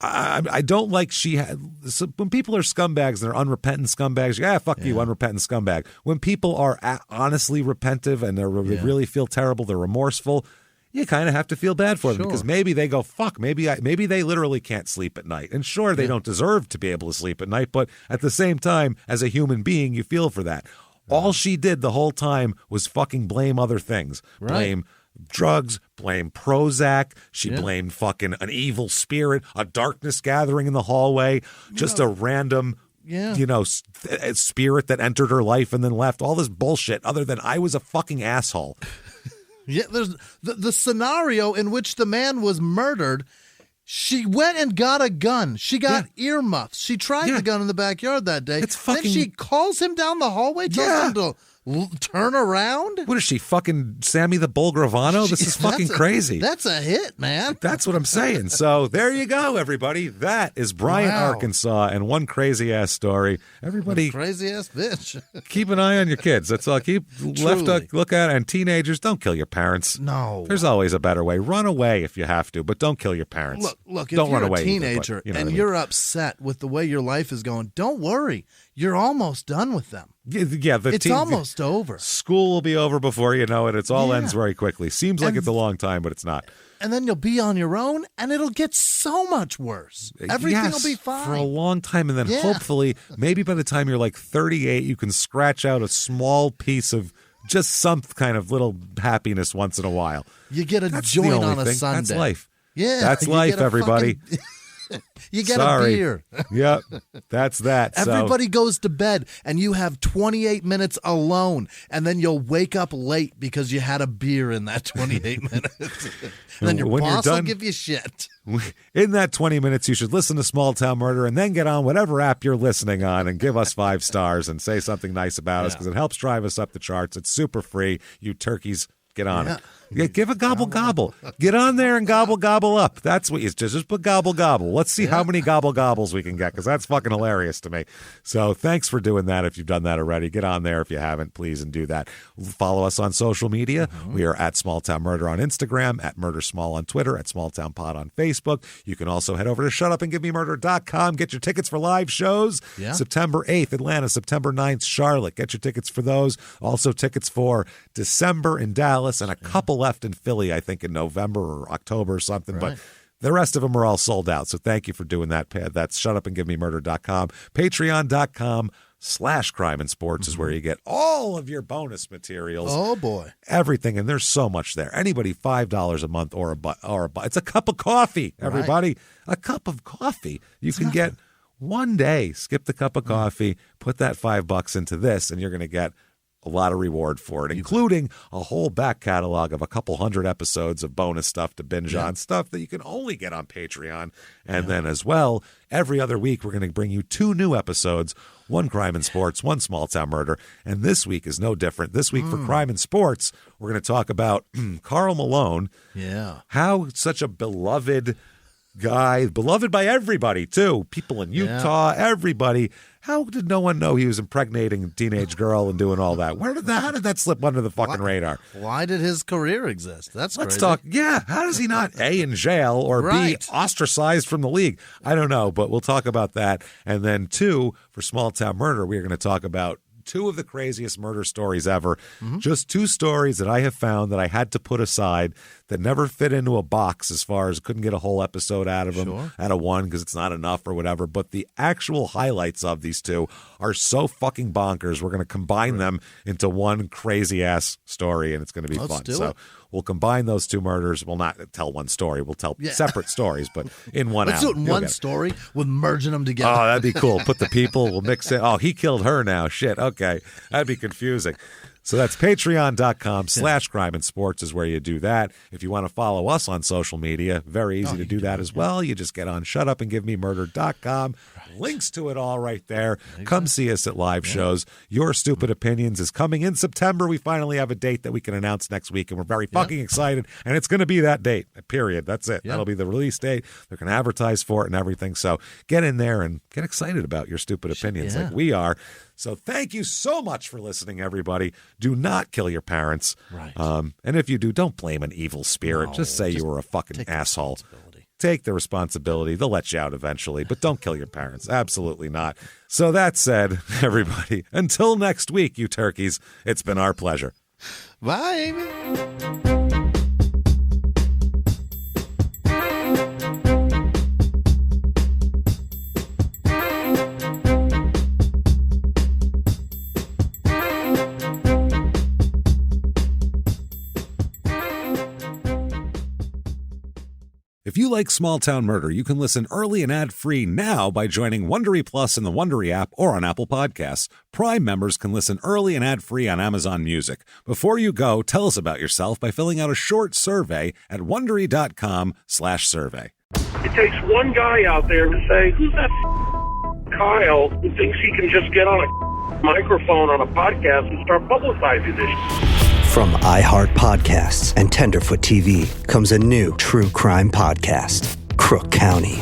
I don't like when people are scumbags and they're unrepentant scumbags, fuck you, unrepentant scumbag. When people are honestly repentive and they really feel terrible, they're remorseful, you kind of have to feel bad for them because maybe they go, fuck, maybe they literally can't sleep at night. And sure, they don't deserve to be able to sleep at night, but at the same time, as a human being, you feel for that. All she did the whole time was fucking blame other things. Right. Blame drugs, blame Prozac. She blamed fucking an evil spirit, a darkness gathering in the hallway, a random spirit that entered her life and then left. All this bullshit other than I was a fucking asshole. Yeah, there's the scenario in which the man was murdered. She went and got a gun. She got earmuffs. She tried the gun in the backyard that day. Then she calls him down the hallway, tells him to turn around. What is she, fucking Sammy the Bull Gravano? This is fucking crazy. That's a hit, man. That's what I'm saying. So there you go, everybody. That is Bryant, Arkansas, and one crazy-ass story. Everybody, crazy-ass bitch. Keep an eye on your kids. That's all. Keep left a look at it. And teenagers, don't kill your parents. No. There's always a better way. Run away if you have to, but don't kill your parents. Look, don't if you're run away a teenager either, but, you're upset with the way your life is going, don't worry. You're almost done with them. Yeah, it's almost over. School will be over before you know it. It all ends very quickly. Seems like it's a long time, but it's not. And then you'll be on your own, and it'll get so much worse. Everything will be fine. For a long time, and then hopefully, maybe by the time you're like 38, you can scratch out a small piece of just some kind of little happiness once in a while. You get a joint on a Sunday. That's life. Yeah. That's life, everybody. You get a beer. Yep, that's that. Everybody goes to bed, and you have 28 minutes alone, and then you'll wake up late because you had a beer in that 28 minutes. And then your boss will give you shit. In that 20 minutes, you should listen to Small Town Murder and then get on whatever app you're listening on and give us 5 stars and say something nice about us because it helps drive us up the charts. It's super free. You turkeys, get on it. Yeah, give a gobble. Get on there and gobble up. That's what you just put gobble. Let's see how many gobbles we can get because that's fucking hilarious to me. So thanks for doing that. If you've done that already, get on there if you haven't, please, and do that. Follow us on social media. Mm-hmm. We are at Small Town Murder on Instagram, at Murder Small on Twitter, at Small Town Pod on Facebook. You can also head over to shutupandgivememurder.com. Get your tickets for live shows. Yeah. September 8th, Atlanta. September 9th, Charlotte. Get your tickets for those. Also tickets for December in Dallas and a couple left in Philly, I think in November or October or something, but the rest of them are all sold out. So thank you for doing that, Pad. That's shutupandgivememurder.com. Patreon.com/crime and sports is where you get all of your bonus materials. Oh boy. Everything. And there's so much there. Anybody $5 a month or a it's a cup of coffee, everybody. A cup of coffee. You can get one day, skip the cup of coffee, put that $5 into this, and you're going to get a lot of reward for it, including a whole back catalog of a couple hundred episodes of bonus stuff to binge on, stuff that you can only get on Patreon. And then as well, every other week, we're going to bring you 2 new episodes, one crime and sports, one small town murder. And this week is no different. This week for crime and sports, we're going to talk about Karl Malone. Yeah. How such a beloved guy, beloved by everybody too. People in Utah, everybody. How did no one know he was impregnating a teenage girl and doing all that? How did that slip under the fucking radar? Why did his career exist? Let's talk. Yeah. How does he not A, in jail or B, ostracized from the league? I don't know, but we'll talk about that. And then 2, for Small Town Murder, we're going to talk about 2 of the craziest murder stories ever. Just 2 stories that I have found that I had to put aside that never fit into a box as far as couldn't get a whole episode out of them, out of one because it's not enough or whatever. But the actual highlights of these 2 are so fucking bonkers. We're going to combine them into one crazy ass story, and it's going to be fun. So we'll combine those 2 murders. We'll not tell one story. We'll tell separate stories, but in one Let's do it in one story with merging them together. Oh, that'd be cool. Put the people, we'll mix it. Oh, he killed her now. Shit. Okay. That'd be confusing. So that's patreon.com/crime and sports is where you do that. If you want to follow us on social media, very easy to do that as well. You just get on shutupandgivememurder.com. Links to it all right there. Come see us at live shows. Your Stupid Opinions is coming in September. We finally have a date that we can announce next week, and we're very fucking excited. And it's going to be that date, period. That's it. That'll be the release date. They're going to advertise for it and everything. So get in there and get excited about your stupid opinions like we are. So thank you so much for listening, everybody. Do not kill your parents. Right. And if you do, don't blame an evil spirit. Just say you were a fucking asshole. Take the responsibility. They'll let you out eventually, but don't kill your parents. Absolutely not. So that said, everybody, until next week, you turkeys, it's been our pleasure. Bye, Amy. If you like Small Town Murder, you can listen early and ad-free now by joining Wondery Plus in the Wondery app or on Apple Podcasts. Prime members can listen early and ad-free on Amazon Music. Before you go, tell us about yourself by filling out a short survey at Wondery.com/survey. It takes one guy out there to say, who's that Kyle who thinks he can just get on a microphone on a podcast and start publicizing this? From iHeart Podcasts and Tenderfoot TV comes a new true crime podcast, Crook County.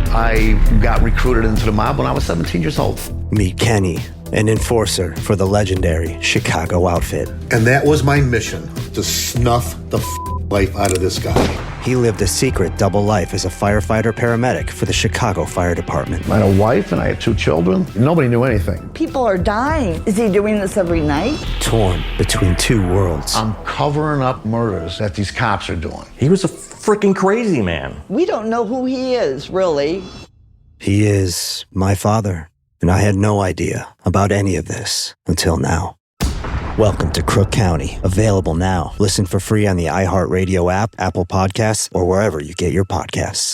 I got recruited into the mob when I was 17 years old. Meet Kenny, an enforcer for the legendary Chicago outfit. And that was my mission, to snuff the life out of this guy. He lived a secret double life as a firefighter-paramedic for the Chicago Fire Department. I had a wife and I had 2 children. Nobody knew anything. People are dying. Is he doing this every night? Torn between 2 worlds. I'm covering up murders that these cops are doing. He was a freaking crazy man. We don't know who he is, really. He is my father, and I had no idea about any of this until now. Welcome to Crook County. Available now. Listen for free on the iHeartRadio app, Apple Podcasts, or wherever you get your podcasts.